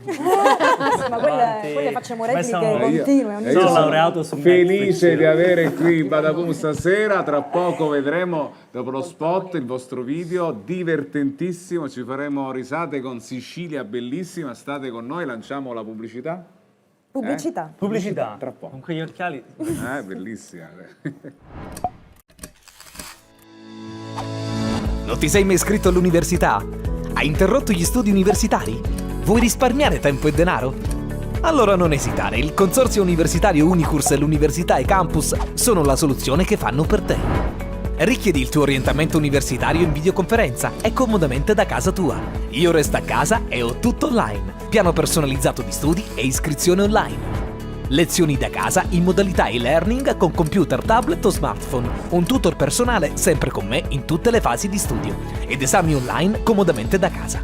Ma quelle facciamo repliche continue. Sono laureato su Felice di avere qui Badaboom stasera. Tra poco vedremo, dopo lo spot, il vostro video divertentissimo. Ci faremo risate con Sicilia bellissima. State con noi, lanciamo la pubblicità. Pubblicità. Tra poco. Con quegli occhiali. Bellissima. Non ti sei mai iscritto all'università? Hai interrotto gli studi universitari? Vuoi risparmiare tempo e denaro? Allora non esitare, il Consorzio Universitario Unicurs e l'Università e Campus sono la soluzione che fanno per te. Richiedi il tuo orientamento universitario in videoconferenza e comodamente da casa tua. Io resto a casa e ho tutto online. Piano personalizzato di studi e iscrizione online. Lezioni da casa in modalità e-learning con computer, tablet o smartphone. Un tutor personale sempre con me in tutte le fasi di studio. Ed esami online comodamente da casa.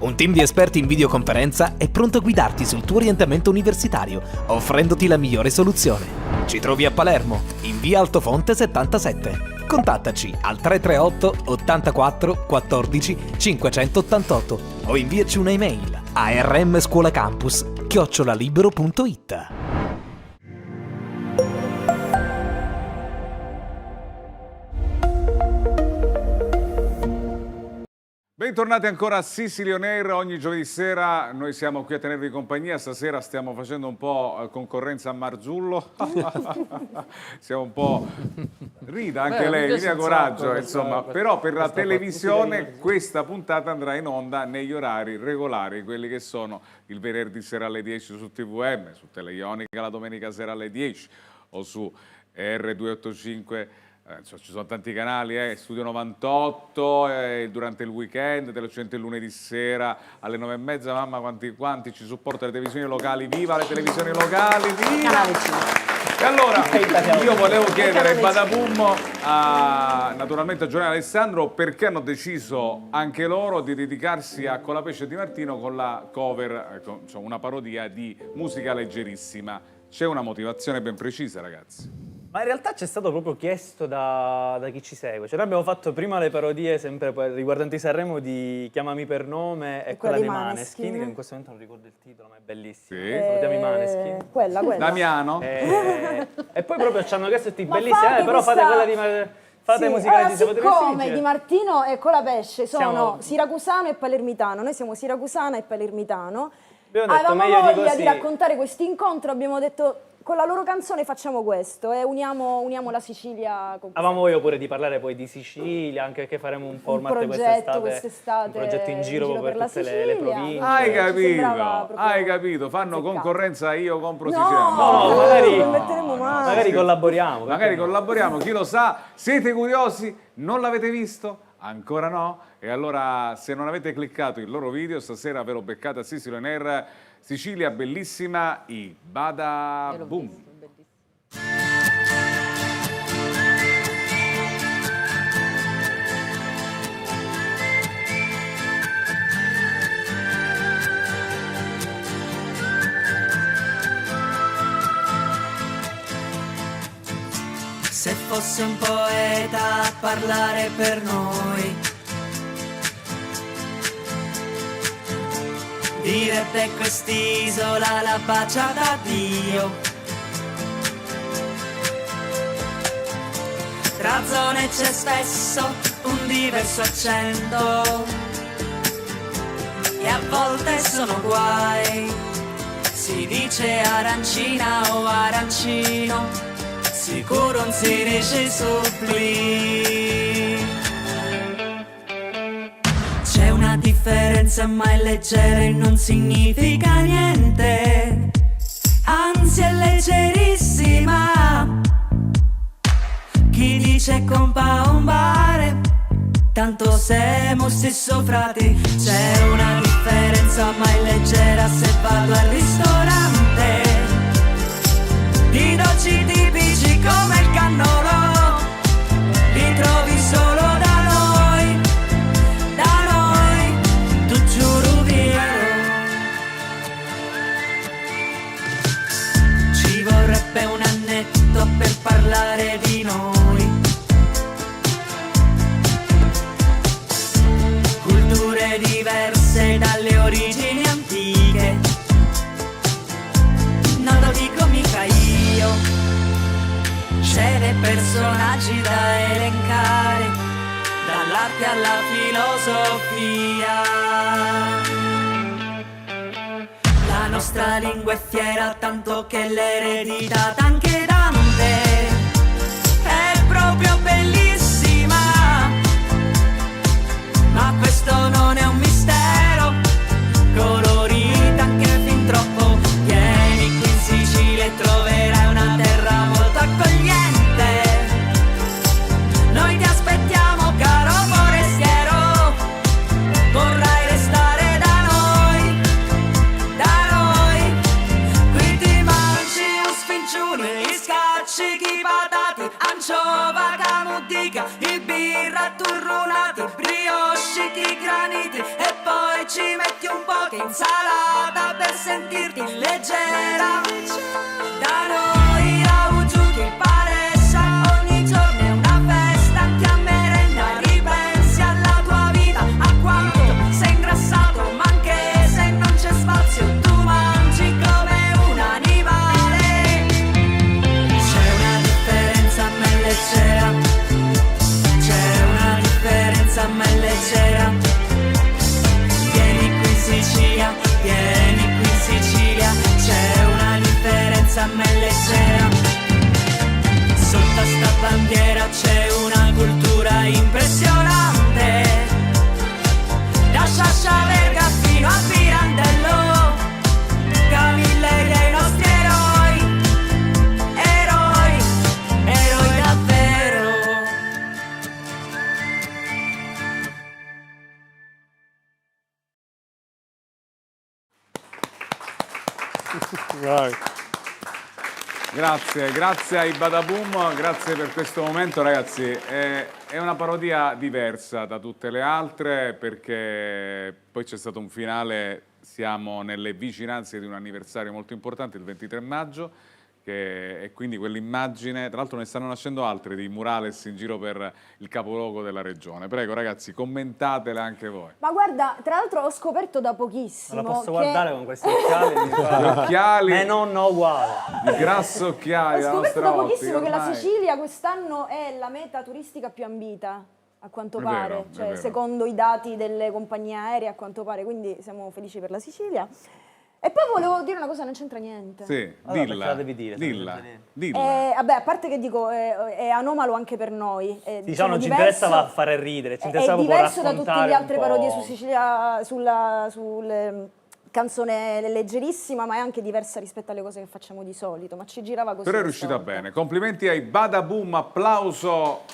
Un team di esperti in videoconferenza è pronto a guidarti sul tuo orientamento universitario, offrendoti la migliore soluzione. Ci trovi a Palermo, in via Altofonte 77. Contattaci al 338 84 14 588 o inviaci un'email a rmscuolacampus@libero.it. Bentornati ancora a Sicily On Air, ogni giovedì sera noi siamo qui a tenervi compagnia, stasera stiamo facendo un po' concorrenza a Marzullo, siamo un po'... rida anche lei, mi dia coraggio, insomma, però per la televisione questa puntata andrà in onda negli orari regolari, quelli che sono il venerdì sera alle 10 su TVM, su Teleionica la domenica sera alle 10 o su R285. Ci sono tanti canali, Studio 98, durante il weekend, Teleoccidente il lunedì sera alle 9:30, mamma quanti ci supportano le televisioni locali, viva le televisioni locali, viva! E allora, io volevo chiedere Badaboom naturalmente a Giovanni Alessandro perché hanno deciso anche loro di dedicarsi a Colapesce Di Martino con la cover, una parodia di Musica Leggerissima. C'è una motivazione ben precisa, ragazzi? Ma in realtà c'è stato proprio chiesto da chi ci segue. Cioè noi abbiamo fatto prima le parodie sempre riguardanti Sanremo di Chiamami per nome e quella di Maneskin, che in questo momento non ricordo il titolo, ma è bellissimo. Sì. Salutiamo i Maneskin. Quella. Damiano. E poi proprio ci hanno chiesto questi bellissimi, però fate quella di fate musica leggerissima. Siccome Di Martino e Colapesce sono siracusano e palermitano, noi siamo siracusana e palermitano, avevamo voglia di raccontare questo incontro, abbiamo detto con la loro canzone facciamo questo e uniamo la Sicilia con avevamo voglia pure di parlare poi di Sicilia, anche perché faremo un format quest'estate, un progetto in giro per tutte le province. Hai capito, fanno concorrenza io compro Sicilia. No, magari collaboriamo. Magari collaboriamo, chi lo sa. Siete curiosi? Non l'avete visto? Ancora no? E allora se non avete cliccato il loro video, stasera ve lo beccate a Sicily On Air, Sicilia bellissima, i Badaboom. Se fosse un poeta a parlare per noi, direbbe quest'isola la bacia da Dio. Tra zone c'è spesso un diverso accento e a volte sono guai. Si dice arancina o arancino, sicuro non si dice supplì. C'è una differenza ma è leggera e non significa niente, anzi è leggerissima. Chi dice compaombare, tanto siamo stesso frati. C'è una differenza ma è leggera se vado al ristorante. Di dolci tipici come il cannolo, li trovi solo da noi, tu giuro vero. Ci vorrebbe un annetto per parlare di noi. Culture diverse dalle origini antiche, non lo dico mica io. Scene e personaggi da elencare, dall'arte alla filosofia. La nostra lingua è fiera tanto che l'eredità anche Dante è proprio bellissima. Ma questo non è un mistero, colorita anche fin troppo. Vieni qui in Sicilia e troverai una terra molto accogliente. Noi ti aspettiamo caro forestiero, vorrai restare da noi, qui ti mangi un sfincione, gli scaccichi patati, anciova camudica, i birra turrunati, brioche di graniti e poi ci metti un po' che insalata per sentirti leggera. Da noi a Ugiuchi il Palessa, ogni giorno è una festa, anche a merenda ripensi alla tua vita, a quanto sei ingrassato, ma anche se non c'è spazio tu mangi come un animale. C'è una differenza a me leggera, c'è una differenza a me leggera. Vieni qui in Sicilia, vieni qui in Sicilia, c'è una differenza a me leggera. Sotto sta bandiera c'è una cultura impressionante, da Sciascia Verga fino a Pirandello, Camilleri e i nostri eroi, eroi, eroi davvero. Grazie ai Badaboom, grazie per questo momento ragazzi. È una parodia diversa da tutte le altre perché poi c'è stato un finale, siamo nelle vicinanze di un anniversario molto importante, il 23 maggio, e quindi quell'immagine, tra l'altro ne stanno nascendo altre di murales in giro per il capoluogo della regione. Prego ragazzi, commentatele anche voi. Ma guarda, tra l'altro ho scoperto da pochissimo. Non la posso che... guardare con questi occhiali. Gli occhiali. Nonno uguale. I grasso occhiali. Ho scoperto da pochissimo che la ormai. Sicilia quest'anno è la meta turistica più ambita, a quanto È pare, vero, è cioè, vero. secondo i dati delle compagnie aeree, a quanto pare, quindi siamo felici per la Sicilia. E poi volevo dire una cosa, non c'entra niente. Sì, Allora, dilla, perché la devi dire, se non dilla, c'entra niente? dilla. Vabbè, a parte che dico, è anomalo anche per noi. Diciamo, non ci interessava fare ridere, ci è interessava proprio diverso da tutte raccontare le un altre po'. parodie su Sicilia, sulle canzone leggerissima, ma è anche diversa rispetto alle cose che facciamo di solito, ma ci girava così. Però è riuscita bene. Complimenti ai Badaboom, applauso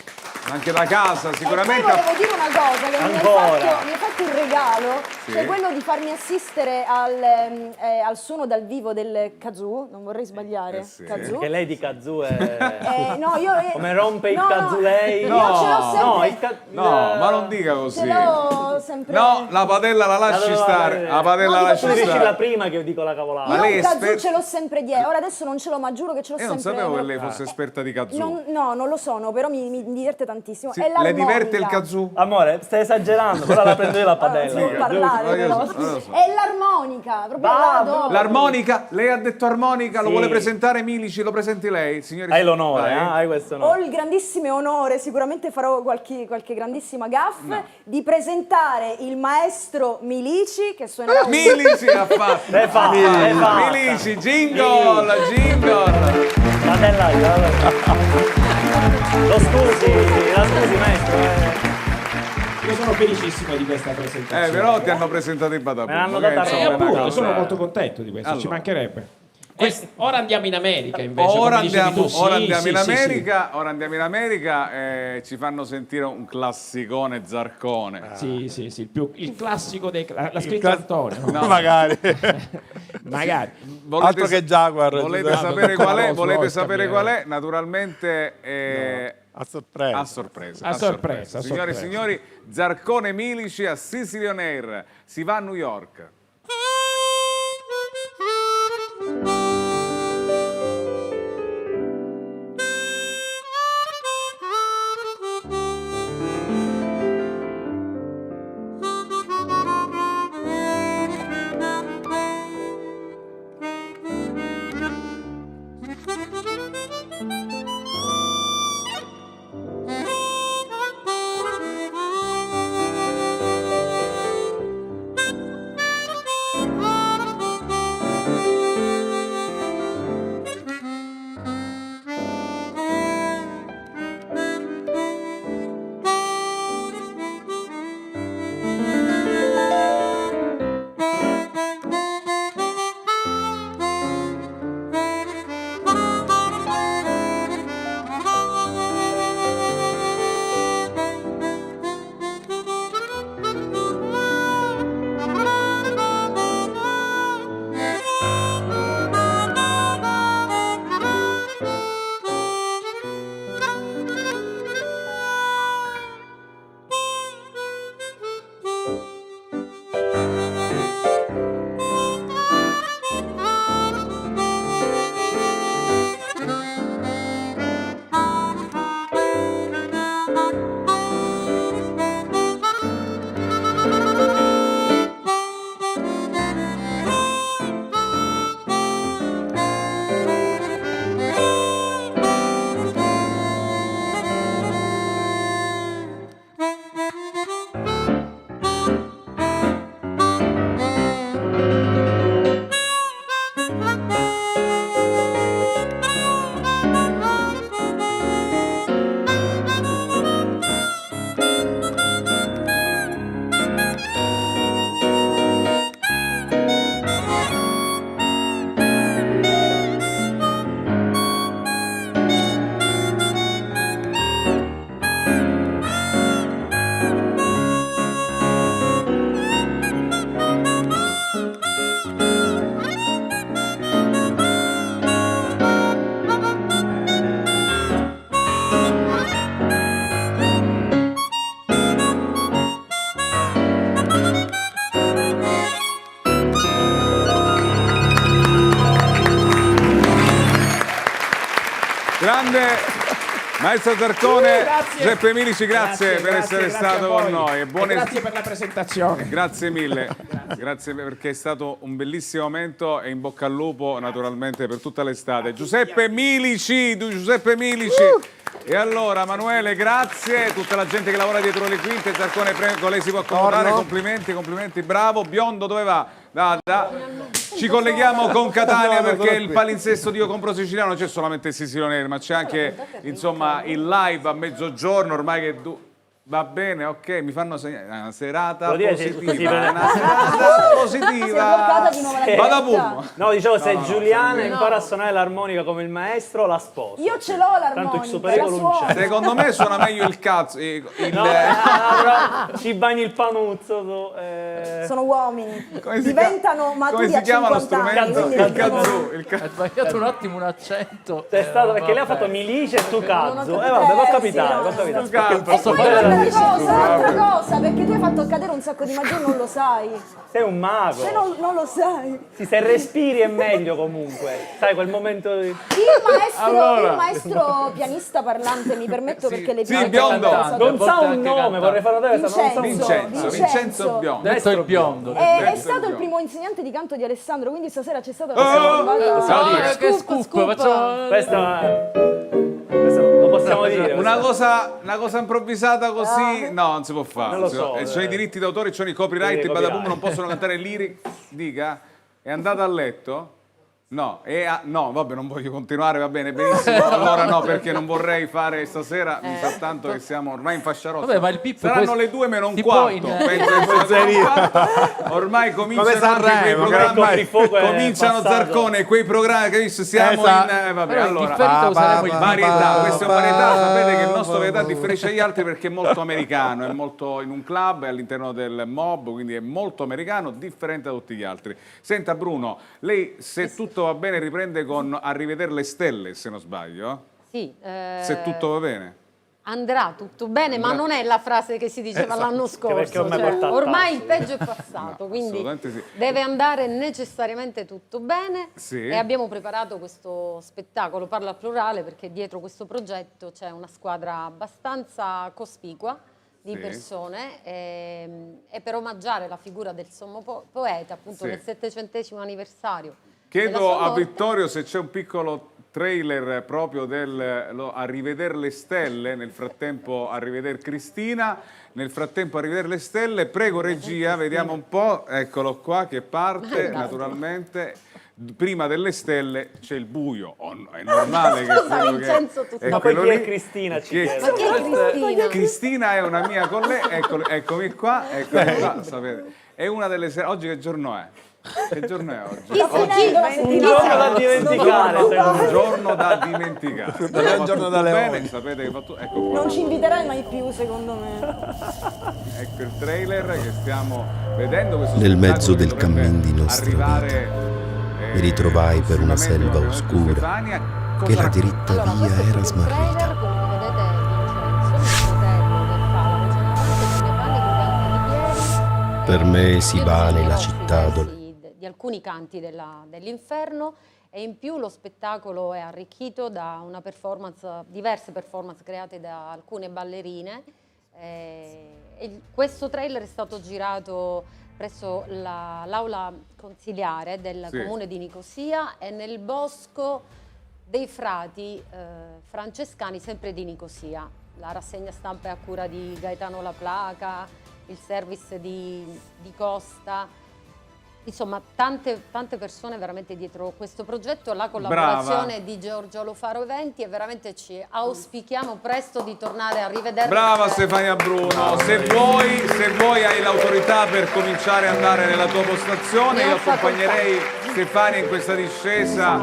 anche da casa, sicuramente. E poi volevo dire una cosa, che Ancora. mi hai fatto un regalo, Sì. cioè quello di farmi assistere al suono dal vivo del kazoo, non vorrei sbagliare, kazoo. Perché lei di kazoo è... no, io, Come rompe il no, kazoo lei? No, io ce l'ho sempre... No, ma non dica così. Ce l'ho sempre... No, la padella la lasci stare. La padella la lasci Tu dici stare. la prima che io dico la cavolata. Ma lei Io è un kazoo esper- ce l'ho sempre dietro, ora adesso non ce l'ho, ma giuro che ce l'ho Io non sempre. sapevo che lei fosse esperta di kazoo. No, non lo sono, però mi diverte tantissimo. Sì, È le diverte il l'armonica. kazoo? Amore, stai esagerando, però la prendo io la padella. Non parlare, però. lo so. È l'armonica, proprio la adoro. L'armonica, lei ha detto armonica, lo Sì. vuole presentare Milici, lo presenti lei, signori? Hai l'onore, Vai. hai questo Ho onore. il grandissimo onore, sicuramente farò qualche grandissima gaffe, di presentare il maestro Milici, che suonerà un... Milici ha fatto. È fatta, è fatta. Milici, jingle, jingle. Padella, lo scusi, maestro. Io sono felicissimo di questa presentazione. Però ti hanno presentato i Badaboom. Me l'hanno che data insomma, loro. è una Appunto, cosa- sono molto contento di questo, ci Allora. mancherebbe. Ora andiamo in America invece. Ora come dicevi andiamo, tu. Sì, ora andiamo sì, in sì, America, ora andiamo in America e ci fanno sentire un classicone Zarcone. Sì, il classico dei l'ha scritto Antonio. No. Magari. Magari. Altro che Jaguar. Volete Giuseppe. sapere qual è? Rolls Volete Royce, sapere cambiare. qual è? Naturalmente A sorpresa. a sorpresa. A sorpresa, a Signore e sorpresa. signori, Zarcone Milici a Sicily on Air. Si va a New York. Grande maestro Zarcone, Grazie. Giuseppe Milici, grazie per essere stato con noi. E grazie per la presentazione. Grazie mille, grazie perché è stato un bellissimo momento e in bocca al lupo naturalmente per tutta l'estate. Giuseppe Milici, E allora Manuele, grazie, tutta la gente che lavora dietro le quinte, Zarcone prego, lei si può accomodare, complimenti, bravo. Biondo dove va? Ci colleghiamo con Catania perché il palinsesto di Io compro siciliano non c'è solamente Sicilio Nero, ma c'è anche insomma il live a mezzogiorno ormai che va bene, ok, mi fanno segnare una serata positiva, vado a Pulmo. No, dicevo, se Giuliana impara a suonare l'armonica come il maestro, la sposo. Io ce l'ho l'armonica. Tanto il supericolo non c'è. Secondo me suona meglio il cazzo. Ci bagni il panuzzo. Sono uomini. Diventano maturi a 50 anni. Il kazoo. Hai sbagliato un attimo un accento. È stato perché lei ha fatto Milice e tu cazzo. Vabbè, può capitare. Posso fare un'altra cosa, perché tu hai fatto cadere un sacco di magia e non lo sai. Sei un mago. Se non lo sai. Sì, se respiri è meglio comunque. Sai, quel momento di... Il maestro pianista parlante, mi permetto perché le Biondo. Non sa un nome, vorrei farlo vedere. Vincenzo Biondo. Detto il biondo. È stato il primo insegnante di canto di Alessandro, quindi stasera c'è stato che scoop. Questo lo possiamo dire. Una cosa improvvisata così, no, non si può fare. Non lo so, ci sono i diritti d'autore, ci sono i copyright, i Badabum non possono cantare lyric. Dica, è andata a letto? No, no, vabbè, non voglio continuare, va bene, benissimo. Allora no, perché non vorrei fare stasera, mi sa tanto che siamo ormai in fascia rossa. Vabbè, ma il Pippo saranno le 2 meno un quarto. Ormai cominciano anche quei programmi, cominciano Zarcone, quei programmi che siamo in vabbè, allora varietà, questa è varietà, sapete che il nostro varietà differisce dagli altri perché è molto americano, è molto in un club, è all'interno del mob, quindi è molto americano, differente da tutti gli altri. Senta Bruno, lei se tutto va bene riprende con A rivedere le stelle, se non sbaglio? Sì. Se tutto va bene? Andrà tutto bene, ma non è la frase che si diceva l'anno scorso. Ormai il peggio è passato, quindi deve andare necessariamente tutto bene. Sì. E abbiamo preparato questo spettacolo, parlo al plurale perché dietro questo progetto c'è una squadra abbastanza cospicua di persone e per omaggiare la figura del sommo poeta, appunto nel 700° anniversario. Chiedo a Vittorio se c'è un piccolo trailer proprio A rivedere le stelle, nel frattempo a rivedere Cristina, nel frattempo a rivedere le stelle, prego regia, vediamo un po', eccolo qua che parte naturalmente. Prima delle stelle c'è il buio, è normale che quello che ma poi chi è Cristina? Cristina è una mia collega, eccomi qua, sapete. È una delle sere. Oggi che giorno è? Che giorno è oggi? Un giorno da dimenticare. Un giorno da dimenticare. Non è un giorno da leone. Sapete che ecco qua. Non ci inviterai mai più, secondo me. Ecco il trailer che stiamo vedendo. Nel mezzo del cammin di nostra vita mi ritrovai per una selva oscura che la diritta via era smarrita. Per me si vale la città di alcuni canti dell'inferno e in più lo spettacolo è arricchito da una diverse performance create da alcune ballerine. Questo trailer è stato girato presso l'aula consiliare del comune di Nicosia e nel bosco dei frati francescani sempre di Nicosia. La rassegna stampa è a cura di Gaetano La Placa, il service di Costa, insomma tante persone veramente dietro questo progetto, la collaborazione di Giorgio Alofaro Eventi e veramente ci auspichiamo presto di tornare a rivedere. Brava Stefania Bruno, se vuoi hai l'autorità per cominciare ad andare nella tua postazione, io accompagnerei Stefania in questa discesa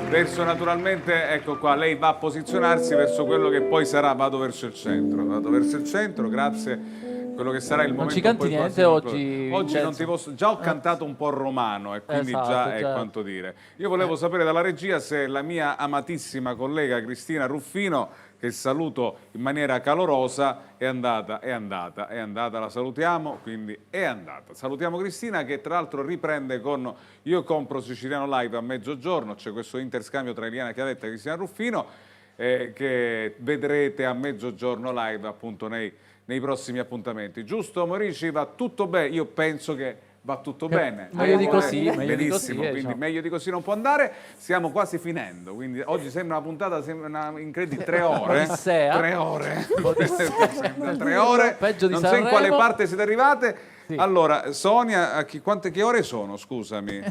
verso naturalmente, ecco qua, lei va a posizionarsi verso quello che poi sarà, vado verso il centro, grazie. Quello che sarà il momento. Non ci canti niente oggi? Oggi non ti posso. Già ho cantato un po' romano e quindi già è quanto dire. Io volevo sapere dalla regia se la mia amatissima collega Cristina Ruffino, che saluto in maniera calorosa, è andata, la salutiamo, quindi è andata. Salutiamo Cristina che tra l'altro riprende con Io compro Siciliano Live a mezzogiorno, c'è questo interscambio tra Eliana Chiavetta e Cristina Ruffino. che vedrete a mezzogiorno live appunto nei prossimi appuntamenti. Giusto Morici? Va tutto bene? Io penso che va tutto bene. Meglio di così, benissimo, meglio di così, quindi diciamo. meglio di così non può andare. Stiamo quasi finendo, quindi oggi sembra una puntata, sembra una incredibile, 3 ore. Odissea. 3 ore. Sembra 3 ore. Peggio di Non so in Sanremo. quale parte siete arrivate. Allora, Sonia, che ore sono? Scusami.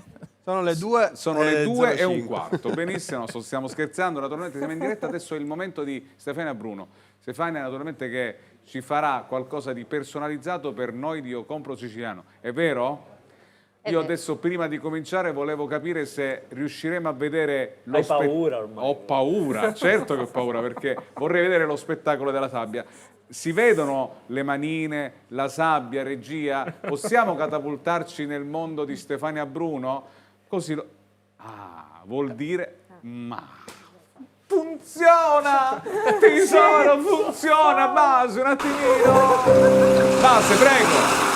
Sono le 2. Sono le 2:15. Benissimo, stiamo scherzando, naturalmente siamo in diretta. Adesso è il momento di Stefania Bruno. Stefania naturalmente che ci farà qualcosa di personalizzato per noi di Io Compro Siciliano. È vero? Io adesso prima di cominciare volevo capire se riusciremo a vedere lo Hai paura ormai? Ho paura, certo che ho paura, perché vorrei vedere lo spettacolo della sabbia. Si vedono le manine, la sabbia, regia? Possiamo catapultarci nel mondo di Stefania Bruno? Così lo... Ah, vuol dire... Ma... Funziona! Tesoro, funziona! Base, un attimino! Base, prego!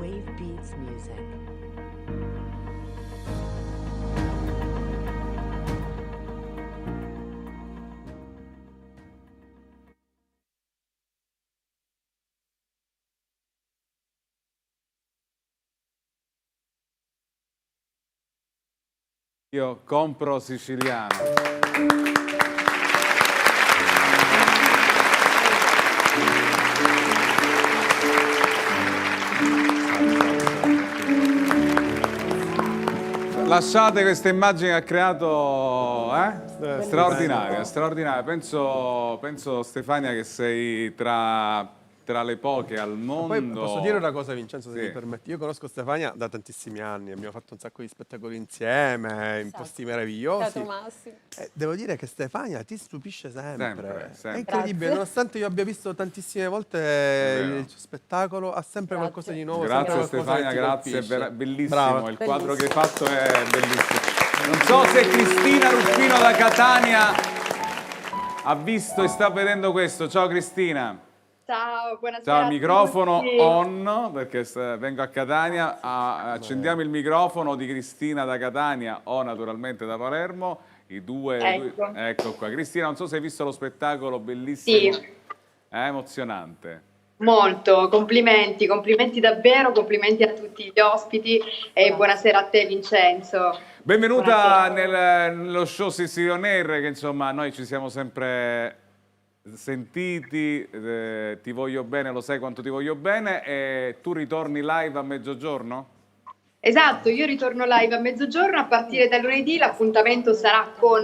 Wave Beats Music. Io compro siciliano. Lasciate questa immagine che ha creato, straordinaria, straordinaria. Penso Stefania che sei tra tra le poche al mondo. Poi posso dire una cosa, Vincenzo, se Sì. mi permetti. Io conosco Stefania da tantissimi anni, abbiamo fatto un sacco di spettacoli insieme, in posti meravigliosi. Cato Massimo. Devo dire che Stefania ti stupisce sempre. Sempre. È incredibile, Grazie. nonostante io abbia visto tantissime volte vero. il suo spettacolo, ha sempre qualcosa di nuovo. Grazie sempre qualcosa Stefania, che ti grazie, colpisce. bellissimo. Brava. Il quadro che hai fatto è bellissimo. Non so se Cristina Ruffino da Catania ha visto e sta vedendo questo. Ciao Cristina. Ciao, buonasera. Ciao, a microfono tutti. on, perché vengo a Catania, accendiamo il microfono di Cristina da Catania o naturalmente da Palermo, i due, Ecco. ecco qua. Cristina, non so se hai visto lo spettacolo, bellissimo, Sì. è emozionante. Molto, complimenti davvero, complimenti a tutti gli ospiti e buonasera a te Vincenzo. Benvenuta nello show Sicily On Air, che insomma noi ci siamo sempre sentiti, ti voglio bene, lo sai quanto ti voglio bene, e tu ritorni live a mezzogiorno? Esatto, io ritorno live a mezzogiorno, a partire da lunedì l'appuntamento sarà con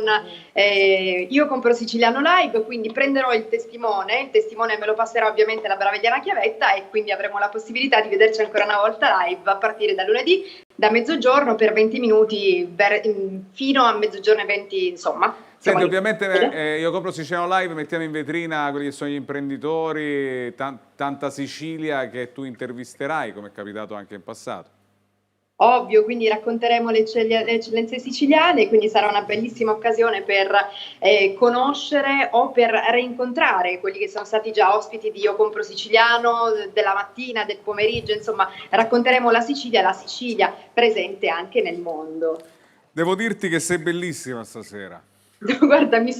Io Compro Siciliano Live, quindi prenderò il testimone me lo passerà ovviamente la brava Eliana Chiavetta e quindi avremo la possibilità di vederci ancora una volta live a partire da lunedì, da mezzogiorno per 20 minuti fino a mezzogiorno e 20, insomma. Senti, ovviamente Io Compro Siciliano Live, mettiamo in vetrina quelli che sono gli imprenditori, tanta Sicilia che tu intervisterai, come è capitato anche in passato. Ovvio, quindi racconteremo le eccellenze siciliane, quindi sarà una bellissima occasione per conoscere o per reincontrare quelli che sono stati già ospiti di Io Compro Siciliano, della mattina, del pomeriggio, insomma racconteremo la Sicilia presente anche nel mondo. Devo dirti che sei bellissima stasera. Guarda, mi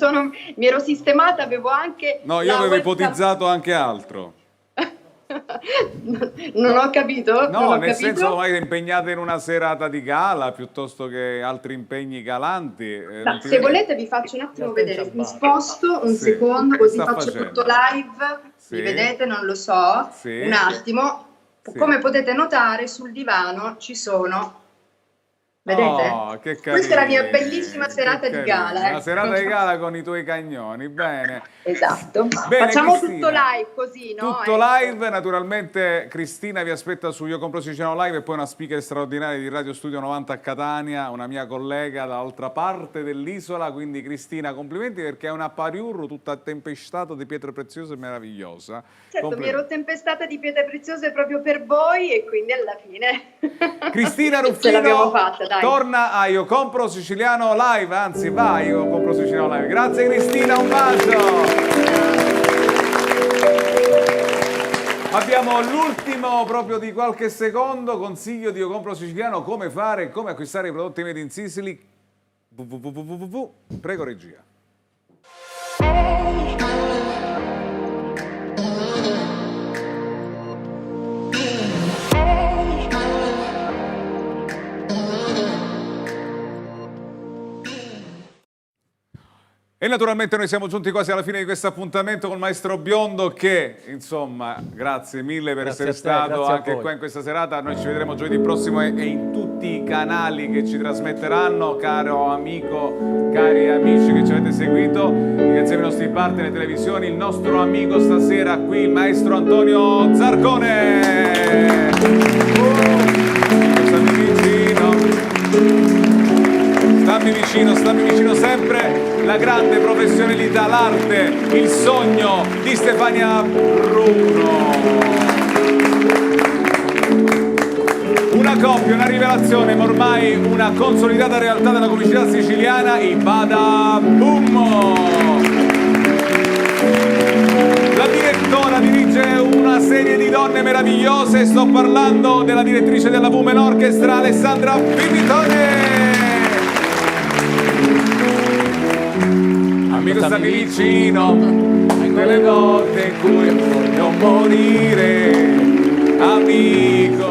ero sistemata, avevo anche... No, io avevo ipotizzato anche altro. Non ho capito. No, nel senso magari impegnate in una serata di gala piuttosto che altri impegni galanti. No, se volete vi faccio un attimo vedere, mi sposto un secondo così faccio tutto live, mi vedete, non lo so, un attimo. Come potete notare sul divano ci sono, vedete? Oh, che questa è la mia bellissima serata di gala. Una serata di gala con i tuoi cagnoni, bene. Esatto. Bene, Facciamo Cristina. tutto live così, no? Tutto live, naturalmente Cristina vi aspetta su Io Compro Siciliano Live e poi una speaker straordinaria di Radio Studio 90 a Catania, una mia collega dall'altra parte dell'isola, quindi Cristina complimenti perché è una pariurro tutta tempestata di pietre preziose e meravigliosa. Certo, mi ero tempestata di pietre preziose proprio per voi e quindi alla fine Cristina ce l'abbiamo Ruffino fatta, dai. torna a Io Compro Siciliano Live, anzi vai Io Compro Siciliano Live. Grazie Cristina, un bacio. Abbiamo l'ultimo proprio di qualche secondo consiglio di Io Compro Siciliano, come fare e come acquistare i prodotti made in Sicily. Prego regia. E naturalmente noi siamo giunti quasi alla fine di questo appuntamento col maestro Biondo che, insomma, grazie mille per essere stato anche qua in questa serata. Noi ci vedremo giovedì prossimo e in tutti i canali che ci trasmetteranno. Caro amico, cari amici che ci avete seguito, ringraziamo i nostri partner televisioni, il nostro amico stasera qui, il maestro Antonio Zarcone. Stammi vicino sempre, la grande professionalità, l'arte, il sogno di Stefania Bruno. Una coppia, una rivelazione, ma ormai una consolidata realtà della comicità siciliana, i Bada Boom. La direttora dirige una serie di donne meravigliose, sto parlando della direttrice della Women Orchestra, Alessandra Pipitone. Amico stammi vicino, quelle volte in cui voglio morire, amico